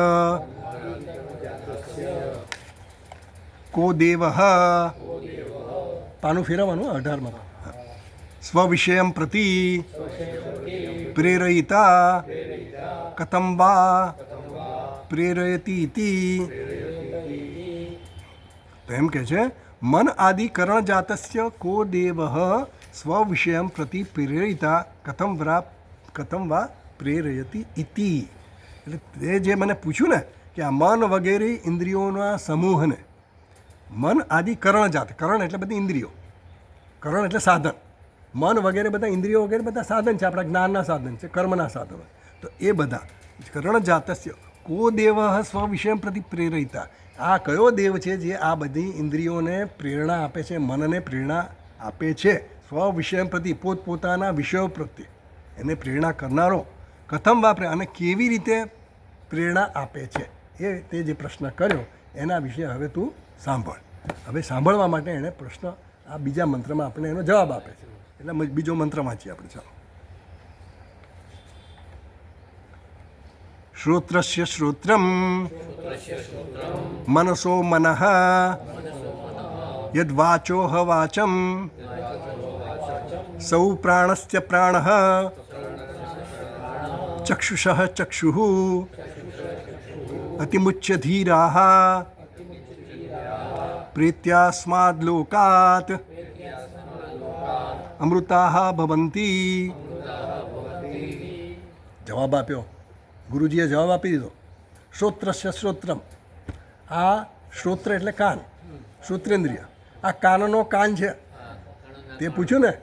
કો દેવ, પાનું ફેરવવાનું 18માં. સ્વવિષયમ પ્રતિ પ્રેરયિતા કથમ વા પ્રેરયતિ ઇતિ. તો એમ કહે છે, મન આદિ કરણ જાતસ્ય કો દેવ સ્વવિષયમ પ્રતિ પ્રેરયિતા કથમ વા પ્રેરયતિ ઇતિ. એટલે તે જે મને પૂછ્યું ને કે આ મન વગેરે ઇન્દ્રિયોના સમૂહને, મન આદિ કરણ જાત, કરણ એટલે બધી ઇન્દ્રિયો, કરણ એટલે સાધન, મન વગેરે બધા ઇન્દ્રિયો વગેરે બધા સાધન છે, આપણા જ્ઞાનના સાધન છે, કર્મના સાધનો. તો એ બધા કરણ જાતસ્ય કો દેવ સ્વવિષયમ પ્રતિ પ્રેરયિતા. આ કયો દેવ છે જે આ બધી ઇન્દ્રિયોને પ્રેરણા આપે છે, મનને પ્રેરણા આપે છે, સ્વવિષયમ પ્રતિ પોતપોતાના વિષયો પ્રત્યે એને પ્રેરણા કરનારો. કથમ વાપરે, અને કેવી રીતે પ્રેરણા આપે છે, એ તે જે પ્રશ્ન કર્યો એના વિશે હવે તું સાંભળ. હવે સાંભળવા માટે એણે પ્રશ્ન આ બીજા મંત્રમાં આપણે એનો જવાબ આપે છે. એટલે બીજો મંત્ર વાંચીએ આપણે. ચાલો. શ્રોત્રસ્ય શ્રોત્રમ મનસો મનઃ યદ્વાચો વાચમ સૌ પ્રાણસ્ય પ્રાણઃ ચક્ષુષ ચક્ષુઃ અતિમુચ્ય ધીરાઃ પ્રેત્યાસ્માદ લોકાત અમૃતાઃ ભવન્તિ. જવાબ આપ્યો, ગુરુજીએ જવાબ આપી દીધો. શ્રોત્રસ્ય શ્રોત્રમ, આ શ્રોત્ર એટલે કાન, શ્રોત્રેન્દ્રિય, આ કાનનો કાન છે. તે પૂછ્યું ને.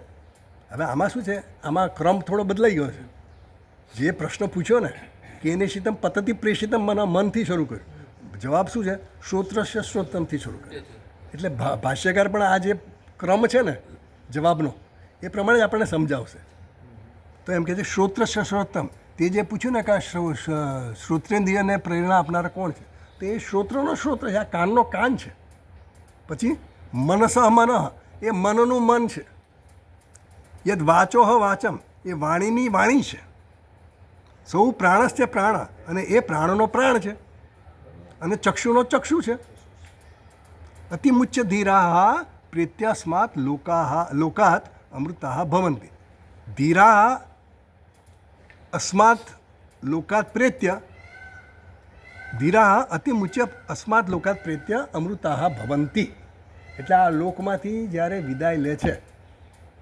હવે આમાં શું છે, આમાં ક્રમ થોડો બદલાઈ ગયો છે. જે પ્રશ્ન પૂછ્યો ને કે એને શીતમ પતતી પ્રેષિતમ મનથી શરૂ કર્યું. જવાબ શું છે? શ્રોત્રસ્ય શ્રોત્રમથી શરૂ કર્યું. એટલે ભાષ્યકાર પણ આ જે ક્રમ છે ને જવાબનો એ પ્રમાણે આપણને સમજાવશે. તો એમ કહે છે શ્રોત્રસ્ય શ્રોત્રમ, તે જે પૂછ્યું ને કે આ શ્રોત્રેન્દ્રિયને પ્રેરણા આપનારા કોણ છે, તો એ શ્રોત્રનો શ્રોત્ર છે, આ કાનનો કાન છે. પછી મનસ મન, એ મનનું મન છે. યદ વાચો વાચમ, એ વાણીની વાણી છે. સૌ પ્રાણસ્ય પ્રાણ, અને એ પ્રાણનો પ્રાણ છે. અને ચક્ષુનો ચક્ષુ છે. અતિમુચ્ય ધીરાઃ પ્રેત્યાસ્માત લોકાત અમૃતાઃ ભવન્તિ. ધીરાઃ અસ્માત લોકાત પ્રેત્ય, ધીરાઃ અતિમુચ્ય અસ્માત લોકાત પ્રેત્ય અમૃતાઃ ભવન્તિ. એટલે આ લોકમાંથી જ્યારે વિદાય લે છે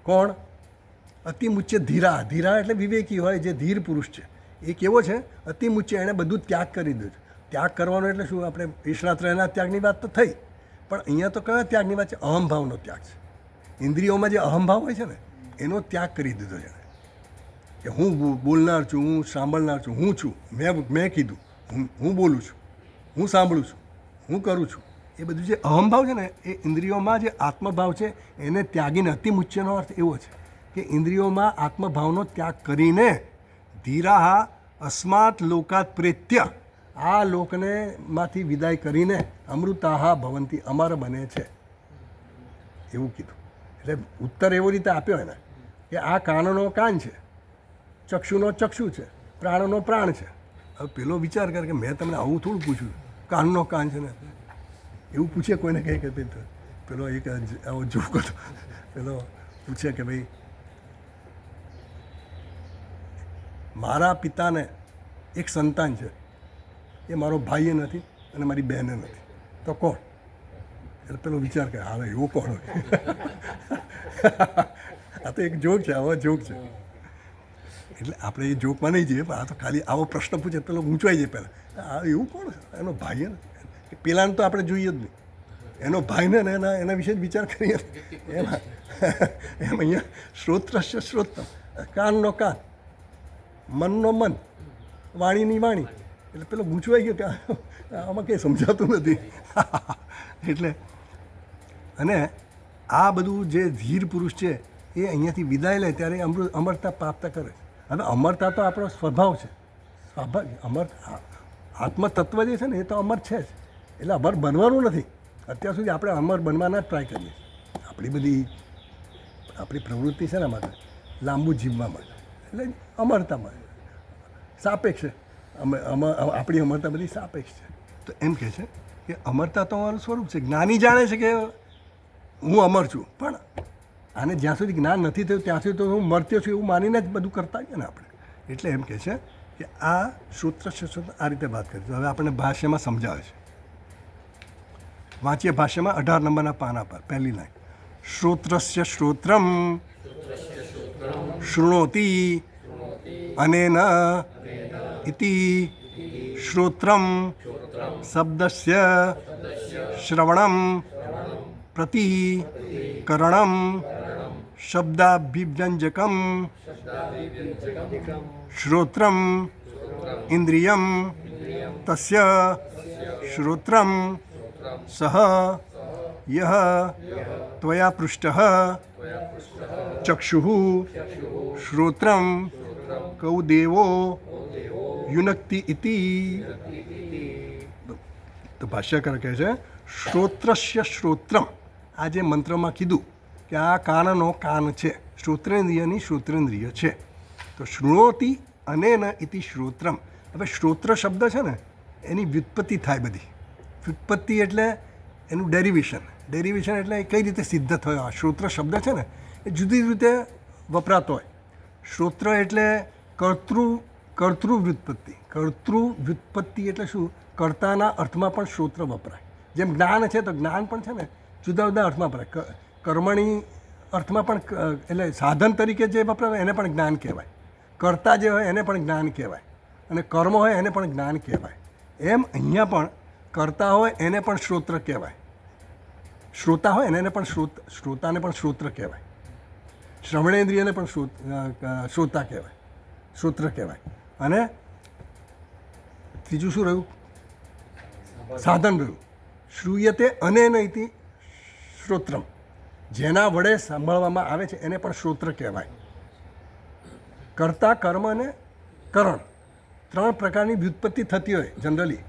કોણ? અતિમુચ્ય ધીરા. ધીરા એટલે વિવેકી હોય, જે ધીર પુરુષ છે. એ કેવો છે? અતિમુચ્ય, એણે બધું ત્યાગ કરી દીધું. ત્યાગ કરવાનો એટલે શું? આપણે ઈશ્વરાત્રયના ત્યાગની વાત તો થઈ, પણ અહીંયા તો કયા ત્યાગની વાત છે? અહંભાવનો ત્યાગ છે. ઇન્દ્રિયોમાં જે અહંભાવ હોય છે ને એનો ત્યાગ કરી દીધો છે કે હું બોલનાર છું, હું સાંભળનાર છું, હું છું, મેં કીધું, હું બોલું છું, હું સાંભળું છું, હું કરું છું. એ બધું જે અહંભાવ છે ને એ ઇન્દ્રિયોમાં જે આત્મભાવ છે એને ત્યાગીને, અતિમુચ્યનો અર્થ એવો છે કે ઇન્દ્રિયોમાં આત્મભાવનો ત્યાગ કરીને ધીરાહ અસ્માત લોકાત પ્રેત્ય, આ લોકને માંથી વિદાય કરીને અમૃતાહ ભવંતિ, અમર બને છે, એવું કીધું. એટલે ઉત્તર એવો રીતે આપ્યો એને કે આ કાનનો કાન છે, ચક્ષુનો ચક્ષુ છે, પ્રાણનો પ્રાણ છે, હવે પેલો વિચાર કરે કે મેં તમને આવું થોડું પૂછ્યું, કાનનો કાન છે ને એવું પૂછે કોઈને કહે કે ભાઈ પેલો એક આવો જોક હતો, પેલો પૂછે કે ભાઈ મારા પિતાને એક સંતાન છે, એ મારો ભાઈ નથી અને મારી બહેને નથી, તો કોણ? એટલે પેલો વિચાર કરે હવે એવો કોણ હોય? આ તો એક જોક છે, આવો જોક છે. એટલે આપણે એ જોકમાં નહીં જઈએ, પણ આ તો ખાલી આવો પ્રશ્ન પૂછે પેલો ગૂંચવાઈ જાય પહેલાં, આ એવું કોણ છે? એનો ભાઈ ને પેલાને તો આપણે જોઈએ જ નહીં, એનો ભાઈને ને એના વિશે જ વિચાર કરીએ. એમાં અહીંયા શ્રોત્રસ્ય શ્રોતમ, કાનનો કાન, મનનો મન, વાણીની વાણી. એટલે પેલો ગૂંચવાઈ ગયો કે આમાં કંઈ સમજાતું નથી. એટલે અને આ બધું જે ધીર પુરુષ છે એ અહીંયાથી વિદાય લે ત્યારે અમરતા પ્રાપ્ત કરે. હવે અમરતા તો આપણો સ્વભાવ છે, સ્વાભાવિક અમર આત્મતત્વ જે છે ને એ તો અમર છે જ, એટલે અમર બનવાનું નથી. અત્યાર સુધી આપણે અમર બનવાના જ ટ્રાય કરીએ. આપણી પ્રવૃત્તિ છે ને માટે લાંબુ જીવવા માટે, એટલે અમરતામાં સાપેક્ષ છે. આપણી અમરતા બધી સાપેક્ષ છે. તો એમ કહે છે કે અમરતા તો અમારું સ્વરૂપ છે. જ્ઞાની જાણે છે કે હું અમર છું, પણ આને જ્યાં સુધી જ્ઞાન નથી થયું ત્યાં સુધી તો હું મર્ત્ય છું એવું માનીને જ બધું કરતા હોઈએ ને આપણે. એટલે એમ કહે છે કે આ સૂત્ર આ રીતે વાત કરી. હવે આપણને ભાષ્યમાં સમજાવે છે. વાંચીએ ભાષ્યમાં 18 નંબરના પાના પર પહેલી લાઈન. શ્રોત્રસ્ય શ્રોત્રમ શૃણોતિ અનેન ઇતિ શ્રોત્રમ શબ્દસ્ય શ્રવણમ પ્રતિ કરણમ શબ્દાભિવ્યંજકમ શ્રોત્રમ ઇન્દ્રિયમ તસ્ય શ્રોત્રમ સહ યહ ત્વયા પૃષ્ટઃ ચક્ષુઃ શ્રોત્રમ કૌ દેવો યુનક્તિ ઇતિ. તો ભાષ્યકાર કહે છે શ્રોત્રસ્ય શ્રોત્રમ, આ જે મંત્રમાં કીધું કે આ કાનનો કાન છે, શ્રોત્રેન્દ્રિયની શ્રોત્રેન્દ્રિય છે. તો શૃણોતિ અનેન ઇતિ શ્રોત્રમ. હવે શ્રોત્ર શબ્દ છે ને એની વ્યુત્પત્તિ થાય બધી. વ્યુત્પત્તિ એટલે એનું ડેરિવેશન એટલે કઈ રીતે સિદ્ધ થયો. આ શ્રોત્ર શબ્દ છે ને એ જુદી રીતે વપરાતો હોય. શ્રોત્ર એટલે કર્તૃ વ્યુત્પત્તિ એટલે શું? કર્તાના અર્થમાં પણ શ્રોત્ર વપરાય. જેમ જ્ઞાન છે તો જ્ઞાન પણ છે ને જુદા જુદા અર્થમાં વપરાય. કર્મણી અર્થમાં પણ એટલે સાધન તરીકે જે વપરાય એને પણ જ્ઞાન કહેવાય. કર્તા જે હોય એને પણ જ્ઞાન કહેવાય, અને કર્મ હોય એને પણ જ્ઞાન કહેવાય. એમ અહીંયા પણ કર્તા હોય એને પણ શ્રોત્ર કહેવાય, શ્રોતા હોય એને પણ શ્રોતાને પણ શ્રોત્ર કહેવાય, શ્રવણેન્દ્રિયને પણ શ્રોતા કહેવાય, શ્રોત્ર કહેવાય. અને ત્રીજું શું રહ્યું? સાધન રહ્યું. શ્રૂયતે અનેન ઇતિ શ્રોત્રમ, જેના વડે સાંભળવામાં આવે છે એને પણ શ્રોત્ર કહેવાય. કર્તા, કર્મ અને કરણ 3 પ્રકારની વ્યુત્પત્તિ થતી હોય જનરલી.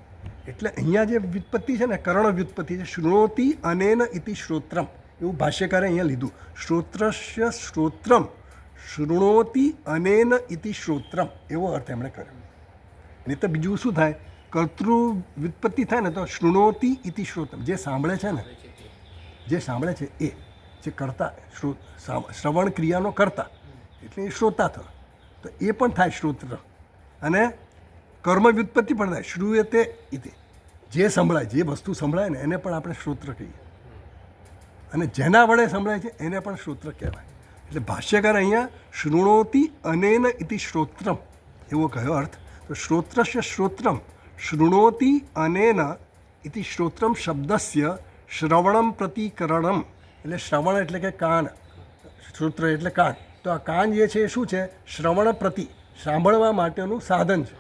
એટલે અહીંયા જે વ્યુત્પત્તિ છે ને કરણ વ્યુત્પત્તિ છે. શૃણોતિ અનેન ઇતિ શ્રોત્રમ એવું ભાષ્યકારે અહીંયા લીધું. શ્રોત્રસ્ય શ્રોત્રમ શૃણોતિ અનેન ઇતિ શ્રોત્રમ એવો અર્થ એમણે કર્યો. નહીં તો બીજું શું થાય? કર્તૃ વ્યુત્પત્તિ થાય ને તો શૃણોતિ ઇતિ શ્રોત્રમ, જે સાંભળે છે ને, જે સાંભળે છે એ જે કરતા, શ્રવણ ક્રિયાનો કરતા એટલે એ શ્રોતા થયો. તો એ પણ થાય શ્રોત્ર. અને કર્મ વ્યુત્પત્તિ પણ થાય શ્રૂયતે ઇતિ, જે સંભળાય, જે વસ્તુ સંભળાય ને એને પણ આપણે શ્રોત્ર કહીએ, અને જેના વડે સંભળાય છે એને પણ શ્રોત્ર કહેવાય. એટલે ભાષ્યકાર અહીંયા શૃણોતિ અનેન ઇતિ શ્રોત્રમ એવો કયો અર્થ? તો શ્રોત્રસ્ય શ્રોત્રમ શૃણોતિ અનેન ઇતિ શ્રોત્રમ શબ્દસ્ય શ્રવણમ પ્રતિકરણમ. એટલે શ્રવણ એટલે કે કાન, શ્રોત્ર એટલે કાન. તો આ કાન જે છે એ શું છે? શ્રવણ પ્રતિ, સાંભળવા માટેનું સાધન છે,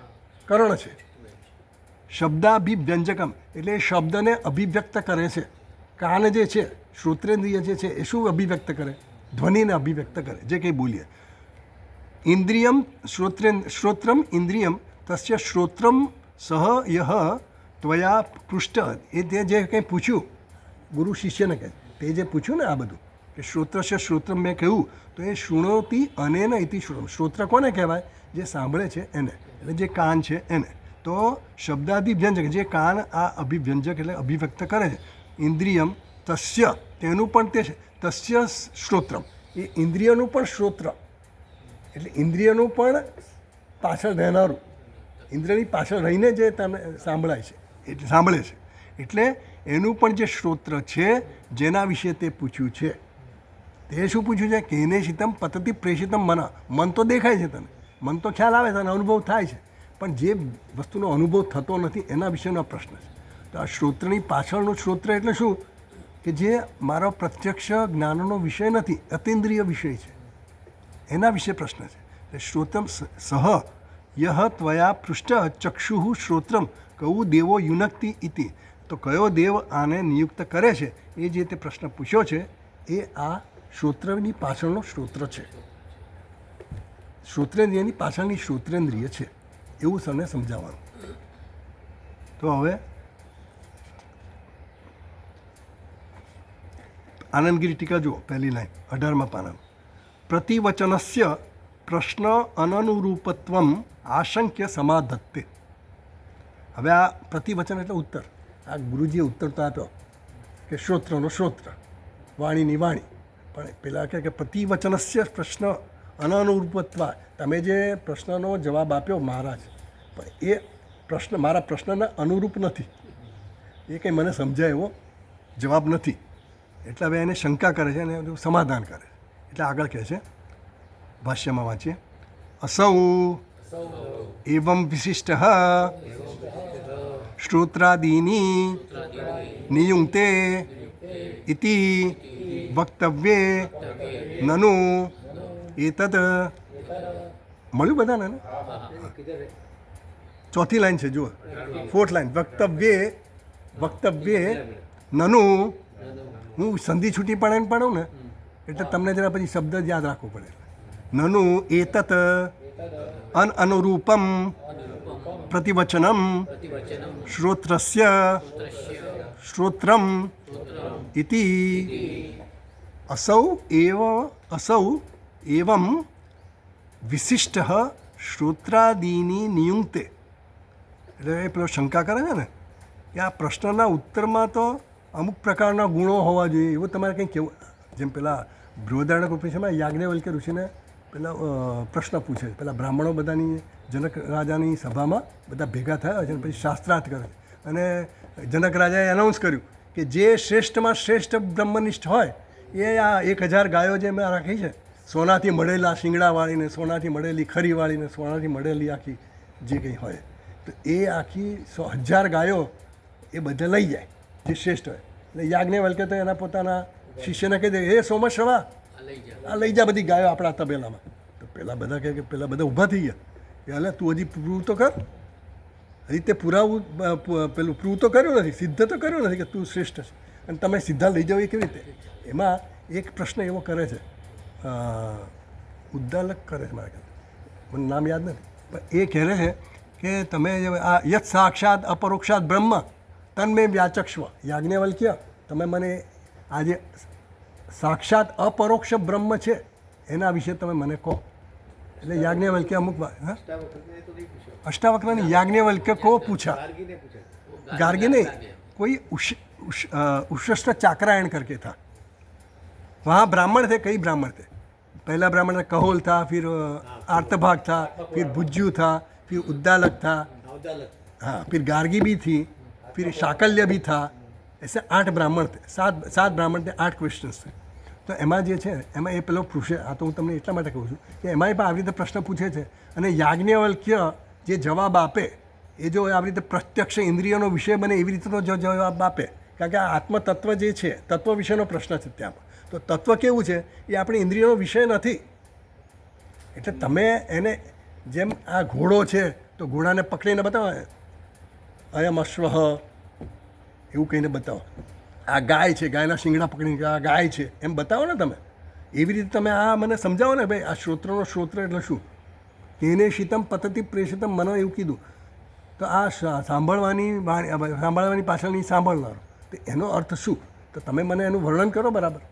કરણ છે. શબ્દાભિવ્યંજકમ એટલે એ શબ્દને અભિવ્યક્ત કરે છે. કાન જે છે, શ્રોત્રેન્દ્રિય જે છે એ શું અભિવ્યક્ત કરે? ધ્વનિને અભિવ્યક્ત કરે, જે કંઈ બોલીએ. ઇન્દ્રિયમ શ્રોત્રમ ઇન્દ્રિયમ તસ્ય શ્રોત્રમ સહ યહ ત્વયા પૃષ્ઠ. એ તે જે કંઈ પૂછ્યું ગુરુ શિષ્યને કહે, તે જે પૂછ્યું ને આ બધું કે શ્રોત્રસ્ય શ્રોત્રમ મેં કહ્યું, તો એ શૃણોતિ અનેન ઇતિ શ્રોત્રમ. શ્રોત્ર કોને કહેવાય? જે સાંભળે છે એને, એટલે જે કાન છે એને. તો શબ્દાધિવ્યંજક જે કાન આ અભિવ્યંજક એટલે અભિવ્યક્ત કરે છે, ઇન્દ્રિયમ તસ્ય તેનું પણ તે છે, તસ્ય શ્રોત્રમ એ ઇન્દ્રિયનું પણ શ્રોત્ર એટલે ઇન્દ્રિયનું પણ પાછળ રહેનારું, ઇન્દ્રિયની પાછળ રહીને જે તમે સાંભળાય છે એટલે સાંભળે છે એટલે એનું પણ જે શ્રોત્ર છે જેના વિશે તે પૂછ્યું છે. તે શું પૂછ્યું છે? કેને શીતમ પતતી પ્રેષિતમ મન તો દેખાય છે તને, મન તો ખ્યાલ આવે છે અને અનુભવ થાય છે, પણ જે વસ્તુનો અનુભવ થતો નથી એના વિશેનો પ્રશ્ન છે. તો આ શ્રોત્રની પાછળનું શ્રોત્ર એટલે શું કે જે મારો પ્રત્યક્ષ જ્ઞાનનો વિષય નથી, અતિન્દ્રિય વિષય છે, એના વિશે પ્રશ્ન છે. એટલે શ્રોતમ સહ યહ ત્વયા પૃષ્ઠ ચક્ષુ શ્રોત્રમ કવું દેવો યુનક્તિ ઇતિ. તો કયો દેવ આને નિયુક્ત કરે છે એ જે તે પ્રશ્ન પૂછ્યો છે એ આ શ્રોત્રની પાછળનો શ્રોત્ર છે, શ્રોત્રેન્દ્રિયની પાછળની શ્રોત્રેન્દ્રિય છે એવું સને સમજાવવાનું. તો હવે આનંદગીરી ટીકા જુઓ, પહેલી લાઈન 18મા પાનામાં. પ્રતિવચનસ્ય પ્રશ્ન અનનુરૂપત્વમ આશંક્ય સમાધત્તે. હવે આ પ્રતિવચન એટલે ઉત્તર. આ ગુરુજીએ ઉત્તર તો આપ્યો કે શ્રોત્રનો શ્રોત્ર, વાણીની વાણી, પણ પેલા કહે કે પ્રતિવચનસ્ય પ્રશ્ન અનનુરૂપત્વ. તમે જે પ્રશ્નનો જવાબ આપ્યો મહારાજ, પણ એ પ્રશ્ન મારા પ્રશ્નના અનુરૂપ નથી, એ કંઈ મને સમજાય એવો જવાબ નથી. એટલે હવે એને શંકા કરે છે અને એનું સમાધાન કરે. એટલે આગળ કહે છે, ભાષ્યમાં વાંચીએ, અસૌ એવં વિશિષ્ટ શ્રોત્રાદીની નિયુક્તે ઇતિ વક્તવ્યે નનુ એતદ. મળ્યું બધાને ને? ચોથી લાઈન છે જુઓ, 4th લાઈન. વક્તવ્યે નનુ. હું સંધિ છૂટી પડે પડું ને એટલે તમને જરા પછી શબ્દ જ યાદ રાખવો પડે. નનુ એતત અનનુરૂપમ પ્રતિવચનમ શ્રોત્રસ્ય શ્રોત્રમ ઇતિ અસૌ એવં વિશિષ્ટ શ્રોત્રાદીની નિયુક્તે. એટલે એ પેલો શંકા કરે છે ને કે આ પ્રશ્નના ઉત્તરમાં તો અમુક પ્રકારના ગુણો હોવા જોઈએ એવું તમારે કંઈ કહેવું. જેમ પેલા બૃહદારણ્યક ઉપનિષદમાં યાજ્ઞવલ્ક્ય ઋષિને પેલા પ્રશ્ન પૂછે, પેલા બ્રાહ્મણો બધાની જનક રાજાની સભામાં બધા ભેગા થયા છે અને પછી શાસ્ત્રાર્થ કરે અને જનક રાજાએ એનાઉન્સ કર્યું કે જે શ્રેષ્ઠમાં શ્રેષ્ઠ બ્રહ્મનિષ્ઠ હોય એ આ 1000 ગાયો જે મેં રાખી છે, સોનાથી મળેલા શિંગડાવાળીને, સોનાથી મળેલી ખરીવાળીને, સોનાથી મળેલી આખી જે કંઈ હોય, તો એ આખી 1000 ગાયો એ બધે લઈ જાય જે શ્રેષ્ઠ હોય. એટલે યાજ્ઞવલ્ક્ય તો એના પોતાના શિષ્યને કહી દે, હે સોમશ્રવા, આ લઈ જા બધી ગાયો આપણા તબેલામાં. તો પેલા બધા કહે કે પેલા બધા ઊભા થઈ ગયા કે અલે તું હજી પ્રૂવ તો કર, હજી તે પુરાવું પેલું પ્રૂવ તો કર્યું નથી, સિદ્ધ તો કર્યું નથી કે તું શ્રેષ્ઠ છે અને તમે સીધા લઈ જાઓ એ કેવી રીતે. એમાં એક પ્રશ્ન એવો કરે છે, ઉદ્દાલક કરે છે મારા ખ્યાલ, મને નામ યાદ નથી, પણ એ કહે છે કે તમે આ યત સાક્ષાત અપરોક્ષાત બ્રહ્મ તન્મે વ્યાચક્ષવ. યાજ્ઞવલ્ક્ય, તમે મને આ જે સાક્ષાત અપરોક્ષ બ્રહ્મ છે એના વિશે તમે મને કહો. એટલે યાજ્ઞવલ્ક્ય અમુક અષ્ટાવક્રની યાજ્ઞવલ્ક્ય કો પૂછા, गार्गी नहीं, कोई उष्ट चाक्रायण करके था. वहाँ ब्राह्मण थे, कई ब्राह्मण थे. पहला ब्राह्मण था कहोल था, फिर आर्तभाग था, फिर भुज्जू था, फिर उद्दालक था, हाँ, फिर गार्गी भी थी, फिर शाकल्य भी था. ऐसे 8 ब्राह्मण थे, 7 ब्राह्मण थे, 8 क्वेश्चन्स थे. તો એમાં જે છે એમાં એ પેલો પૂછે, આ તો હું તમને એટલા માટે કહું છું કે એમાંય પણ આવી રીતે પ્રશ્ન પૂછે છે અને યાજ્ઞવલ્ક્ય જે જવાબ આપે એ જો આવી રીતે પ્રત્યક્ષ ઇન્દ્રિયોનો વિષય બને એવી રીતે તો જવાબ આપે, કારણ કે આ આત્મતત્વ જે છે તત્વ વિશેનો પ્રશ્ન છે ત્યાં. તો તત્વ કેવું છે એ આપણી ઇન્દ્રિયોનો વિષય નથી. એટલે તમે એને જેમ આ ઘોડો છે તો ઘોડાને પકડીને બતાવો, અયમ અશ્વ એવું કહીને બતાવો. આ ગાય છે, ગાયના શિંગડા પકડીને આ ગાય છે એમ બતાવો ને તમે. એવી રીતે તમે આ મને સમજાવો ને ભાઈ, આ શ્રોત્રનો શ્રોત્ર એટલે શું, એને શીતમ પતતી પ્રેષિતમ મને એવું કીધું. તો આ સાંભળવાની પાછળની સાંભળનારો, તો એનો અર્થ શું? તો તમે મને એનું વર્ણન કરો બરાબર,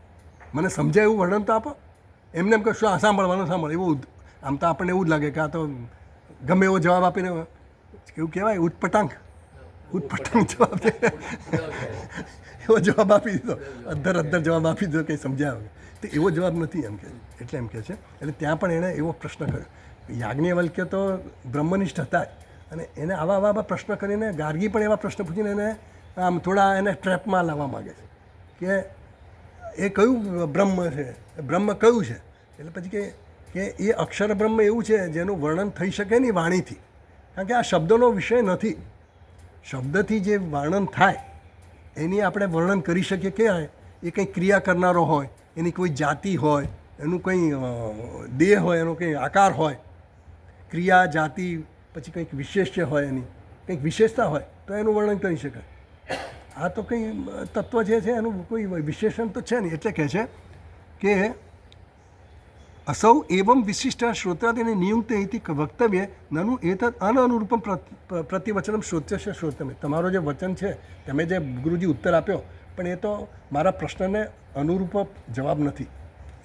મને સમજાય એવું વર્ણન તો આપો. એમને એમ કહો શું આ સાંભળવાનું સાંભળ, એવું આમ તો આપણને એવું જ લાગે કે આ તો ગમે એવો જવાબ આપીને કેવું કહેવાય ઉટપટાંગ જવાબ છે એવો જવાબ આપી દીધો, અધ્ધર જવાબ આપી દીધો, કંઈ સમજ્યા વગર. તો એવો જવાબ નથી એમ કે, એટલે એમ કહે છે. એટલે ત્યાં પણ એણે એવો પ્રશ્ન કર્યો. યાજ્ઞવલ્ક્ય તો બ્રહ્મનિષ્ઠ હતા જ, અને એને આવા પ્રશ્ન કરીને ગાર્ગી પણ એવા પ્રશ્ન પૂછીને એને આમ થોડા એને ટ્રેપમાં લાવવા માગે છે કે એ કયું બ્રહ્મ છે, બ્રહ્મ કયું છે. એટલે પછી કે એ અક્ષર બ્રહ્મ એવું છે જેનું વર્ણન થઈ શકે નહીં વાણીથી, કારણ કે આ શબ્દનો વિષય નથી. શબ્દથી જે વર્ણન થાય એની આપણે વર્ણન કરી શકીએ કે એ કંઈ ક્રિયા કરનારો હોય, એની કોઈ જાતિ હોય, એનું કંઈ દેહ હોય, એનો કંઈ આકાર હોય, ક્રિયા જાતિ પછી કંઈક વિશેષ્ય હોય, એની કંઈક વિશેષતા હોય તો એનું વર્ણન કરી શકાય. આ તો કંઈ તત્વ જે છે એનું કોઈ વિશેષણ તો છે નહીં. એટલે કહે છે કે અસૌ એવં વિશિષ્ટ શ્રોત્રાદિને નિયુક્ત ઇતિ વક્તવ્ય નનુ એતદ અનનુરૂપમ પ્રતિવચનમ શ્રોત્યસ્ય શ્રોતમે. તમારો જે વચન છે, તમે જે ગુરુજી ઉત્તર આપ્યો, પણ એ તો મારા પ્રશ્નને અનુરૂપ જવાબ નથી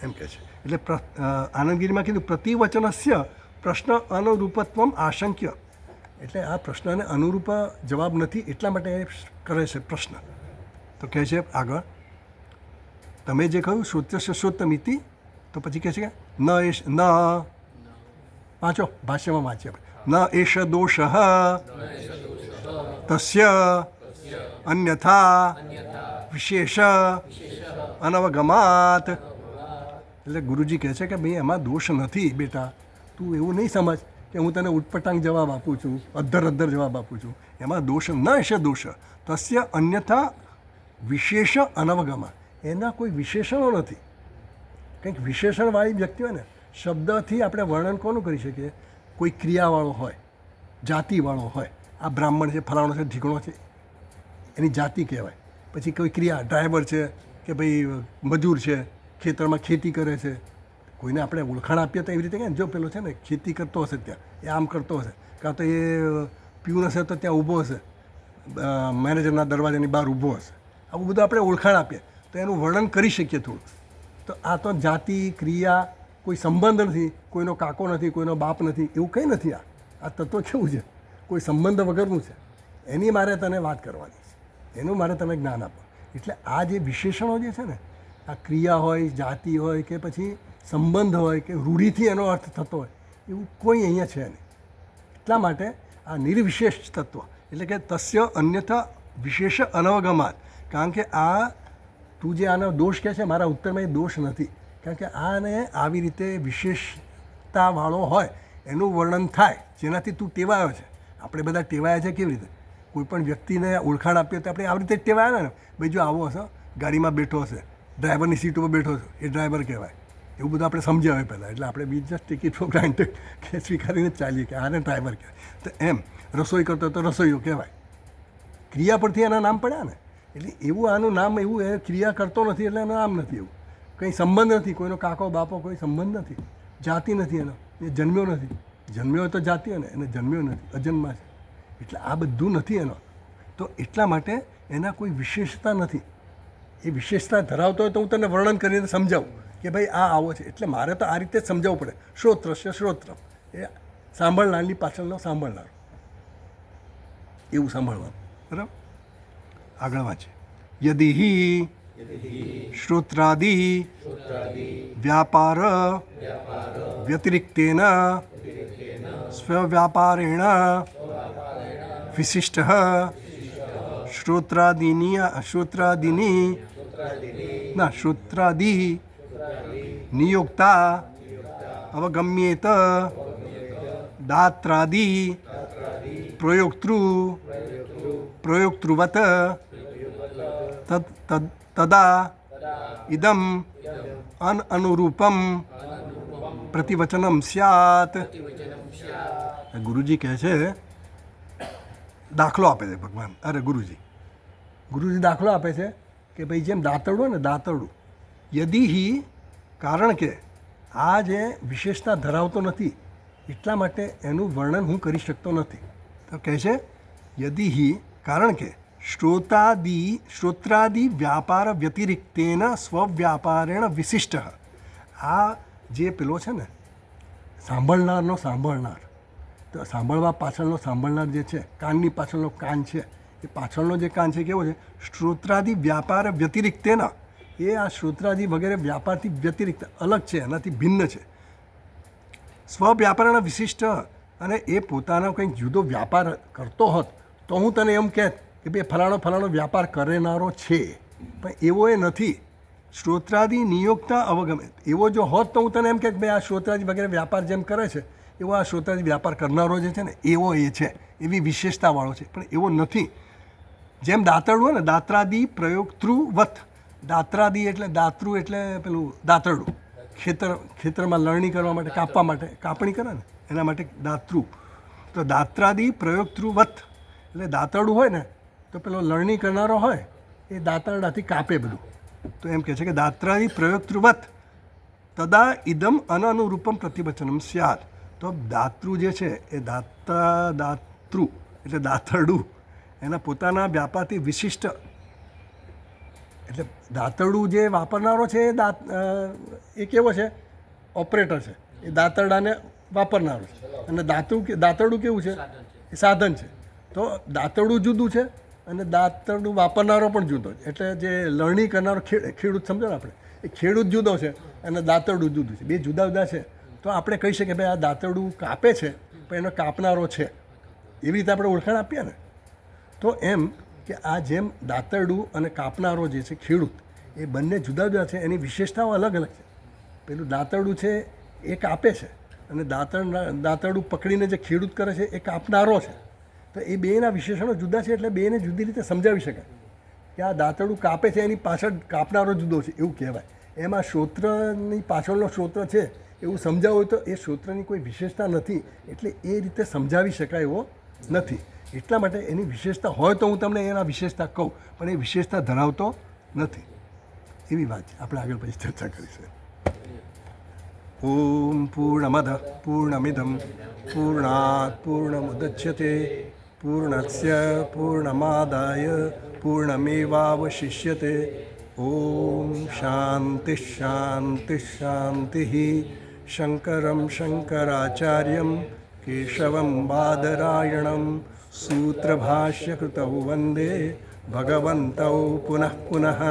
એમ કહે છે. એટલે આનંદગીરીમાં કીધું પ્રતિવચનસ્ય પ્રશ્ન અનુરૂપત્વમ આશંક્ય. એટલે આ પ્રશ્નને અનુરૂપ જવાબ નથી એટલા માટે એ કરે છે પ્રશ્ન. તો કહે છે આગળ, તમે જે કહ્યું શ્રોત્યસ્ય શ્રોતમિતિ, તો પછી કહે છે કે ન વાંચો, ભાષ્યમાં વાંચીએ આપણે. ન એષ દોષ તસ્ય અન્યથા વિશેષ અનવગમાત. એટલે ગુરુજી કહે છે કે ભાઈ એમાં દોષ નથી બેટા, તું એવું નહીં સમજ કે હું તને ઉટપટાંગ જવાબ આપું છું, અધ્ધર જવાબ આપું છું. એમાં દોષ ન એષ દોષ તસ્ય અન્યથા વિશેષ અનવગમા. એના કોઈ વિશેષણો નથી. કંઈક વિશેષણવાળી વ્યક્તિ હોય ને, શબ્દથી આપણે વર્ણન કોનું કરી શકીએ? કોઈ ક્રિયાવાળો હોય, જાતિવાળો હોય. આ બ્રાહ્મણ છે, ફલાણો છે, ઢીકણો છે, એની જાતિ કહેવાય. પછી કોઈ ક્રિયા, ડ્રાઈવર છે કે ભાઈ મજૂર છે, ખેતરમાં ખેતી કરે છે. કોઈને આપણે ઓળખાણ આપીએ તો એવી રીતે કે જો પેલો છે ને ખેતી કરતો હશે, ત્યાં એ આમ કરતો હશે, કાં તો એ પ્યુન હશે તો ત્યાં ઊભો હશે, મેનેજરના દરવાજાની બહાર ઊભો હશે. આવું બધું આપણે ઓળખાણ આપીએ તો એનું વર્ણન કરી શકીએ થોડું. તો આ તો જાતિ ક્રિયા કોઈ સંબંધ નથી, કોઈનો કાકો નથી, કોઈનો બાપ નથી, એવું કંઈ નથી. આ તત્વ કેવું છે? કોઈ સંબંધ વગરનું છે. એની મારે તને વાત કરવાની છે, એનું મારે તમે જ્ઞાન આપો. એટલે આ જે વિશેષણો જે છે ને, આ ક્રિયા હોય, જાતિ હોય કે પછી સંબંધ હોય કે રૂઢિથી એનો અર્થ થતો હોય, એવું કોઈ અહીંયા છે નહીં. એટલા માટે આ નિર્વિશેષ તત્વ એટલે કે તસ્ય અન્યથા વિશેષ અનવગમાત. કારણ કે આ તું જે આનો દોષ કહે છે, મારા ઉત્તરમાં એ દોષ નથી. કારણ કે આને આવી રીતે વિશેષતાવાળો હોય એનું વર્ણન થાય જેનાથી તું ટેવાયો છે. આપણે બધા ટેવાયા છે કેવી રીતે? કોઈ પણ વ્યક્તિને ઓળખાણ આપીએ તો આપણે આવી રીતે ટેવાયા ને, ભાઈ જો આવો હશે, ગાડીમાં બેઠો હશે, ડ્રાઈવરની સીટ ઉપર બેઠો છે, એ ડ્રાઈવર કહેવાય. એવું બધું આપણે સમજ્યા હોય પહેલાં. એટલે આપણે બીજા ટિકિટ ફોર ગ્રાન્ટેડ કે સ્વીકારીને ચાલીએ કે આને ડ્રાઈવર કહેવાય. તો એમ રસોઈ કરતો હોય તો રસોઈયો કહેવાય. ક્રિયા પરથી એના નામ પડ્યા ને. એટલે એવું આનું નામ એવું, એ ક્રિયા કરતો નથી એટલે એનું નામ નથી. એવું કંઈ સંબંધ નથી, કોઈનો કાકો બાપો કોઈ સંબંધ નથી, જાતિ નથી એનો, એ જન્મ્યો નથી. જન્મ્યો હોય તો જાતિ હોય ને, એને જન્મ્યો નથી, અજન્મા છે. એટલે આ બધું નથી એનો. તો એટલા માટે એના કોઈ વિશેષતા નથી. એ વિશેષતા ધરાવતો હોય તો હું તને વર્ણન કરીને સમજાવું કે ભાઈ આ આવો છે. એટલે મારે તો આ રીતે જ સમજાવવું પડે. શ્રોત્રસ્ય શ્રોત્રમ, એ સાંભળનારની પાછળનો સાંભળનાર, એવું સાંભળવાનું. બરાબર? આગળ વાંચે. યદિ શ્રોત્રાદિ વ્યાપાર વ્યતિરિક્તેન સ્વવ્યાપારેણ વિશિષ્ટ શ્રોત્રાદિ નિયોક્તા અવગમ્યેત દાત્રાદિ પ્રયોક્તૃવત તદા ઇદમ અનનુરૂપમ પ્રતિવચનમ સ્યાત. ગુરુજી કહે છે, દાખલો આપે છે ભગવાન, અરે ગુરુજી દાખલો આપે છે કે ભાઈ જેમ દાંતરડું ને, દાંતરડું યદિ, કારણ કે આ જે વિશેષતા ધરાવતો નથી એટલા માટે એનું વર્ણન હું કરી શકતો નથી. તો કહે છે યદિ, કારણ કે શ્રોત્રાદિ વ્યાપાર વ્યતિરિક્તેન સ્વવ્યાપારેણ વિશિષ્ટ. આ જે પેલો છે ને સાંભળનારનો સાંભળનાર, તો સાંભળવા પાછળનો સાંભળનાર જે છે, કાનની પાછળનો કાન છે, એ પાછળનો જે કાન છે કેવો છે, શ્રોત્રાદિ વ્યાપાર વ્યતિરિક્તેના, એ આ શ્રોત્રાદિ વગેરે વ્યાપારથી વ્યતિરિક્ત અલગ છે, એનાથી ભિન્ન છે. સ્વવ્યાપારના વિશિષ્ટ, અને એ પોતાનો કંઈક જુદો વ્યાપાર કરતો હોત તો હું તને એમ કહેત કે ભાઈ ફલાણો વ્યાપાર કરેનારો છે, પણ એવો એ નથી. શ્રોત્રાદિ નિયોગતા અવગમે, એવો જો હોત તો હું તને એમ કહેત ભાઈ આ શ્રોત્રાદિ વગેરે વ્યાપાર જેમ કરે છે એવો આ શ્રોત્રાદિ વ્યાપાર કરનારો જે છે ને એવો એ છે, એવી વિશેષતાવાળો છે, પણ એવો નથી. જેમ દાંતરડું હોય ને, દાત્રાદિ પ્રયોગતૃવત, દાત્રાદિ એટલે દાતૃ એટલે પેલું દાંતરડું, ખેતરમાં લણણી કરવા માટે, કાપવા માટે, કાપણી કરે ને એના માટે દાતૃ. તો દાત્રાદિ પ્રયોગતૃવત એટલે દાંતરડું હોય ને તો પેલો લણણી કરનારો હોય એ દાંતરડાથી કાપે બધું. તો એમ કહે છે કે દાત્રાદિ પ્રયોગતૃવત તદા ઇદમ અનનુરૂપમ પ્રતિવચનમ સ્યાદ. તો દાતૃ જે છે એ દાતૃ એટલે દાંતરડું એના પોતાના વ્યાપારથી વિશિષ્ટ, એટલે દાંતરડું જે વાપરનારો છે એ કેવો છે, ઓપરેટર છે, એ દાંતરડાને વાપરનારો છે. અને દાંતરડું કેવું છે, એ સાધન છે. તો દાંતરડું જુદું છે અને દાંતરડું વાપરનારો પણ જુદો છે. એટલે જે લણણી કરનારો ખેડૂત સમજો ને આપણે, એ ખેડૂત જુદો છે અને દાંતરડું જુદું છે, બે જુદા જુદા છે. તો આપણે કહી શકીએ ભાઈ આ દાંતરડું કાપે છે પણ એનો કાપનારો છે, એવી રીતે આપણે ઓળખાણ આપીએ ને. તો એમ કે આ જેમ દાંતરડું અને કાપનારો જે છે ખેડૂત, એ બંને જુદા જુદા છે, એની વિશેષતાઓ અલગ અલગ છે. પેલું દાંતરડું છે એ કાપે છે અને દાંતરડું પકડીને જે ખેડૂત કરે છે એ કાપનારો છે. તો એ બેના વિશેષણો જુદા છે, એટલે બેને જુદી રીતે સમજાવી શકાય કે આ દાંતરડું કાપે છે એની પાછળ કાપનારો જુદો છે એવું કહેવાય. એમાં શ્રોત્રની પાછળનો શ્રોત્ર છે એવું સમજાવવું હોય તો એ શ્રોત્રની કોઈ વિશેષતા નથી, એટલે એ રીતે સમજાવી શકાય એવો નથી. એટલા માટે એની વિશેષતા હોય તો હું તમને એના વિશેષતા કહું, પણ એ વિશેષતા ધરાવતો નથી. એવી વાત છે, આપણે આગળ પછી ચર્ચા કરીશું. ઓમ પૂર્ણમદ પૂર્ણમિદમ પૂર્ણાત પૂર્ણમુદચ્યતે પૂર્ણસ્ય પૂર્ણમાદાય પૂર્ણમેવાવશિષ્યતે. ઓમ શાંતિ શાંતિ શાંતિ. શંકરમ શંકરાચાર્યમ કેશવમ બાદરાયણમ સૂત્રભાષ્યકૃતૌ વંદે ભગવन्तૌ પુનઃ પુનઃ.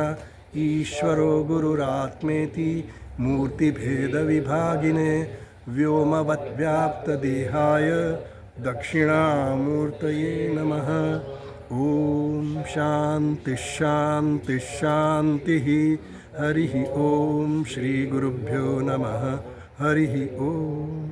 ઈશ્વરો ગુરુરાત્મેતિ મૂર્તિભેદવિભાગિને વ્યોમવદ્વ્યાપ્તદેહાય દક્ષિણામૂર્તયે નમઃ. ઓમ શાંતિ શાંતિ શાંતિ. હરિ ઓમ શ્રી ગુરુભ્યો નમઃ. હરિ ઓમ.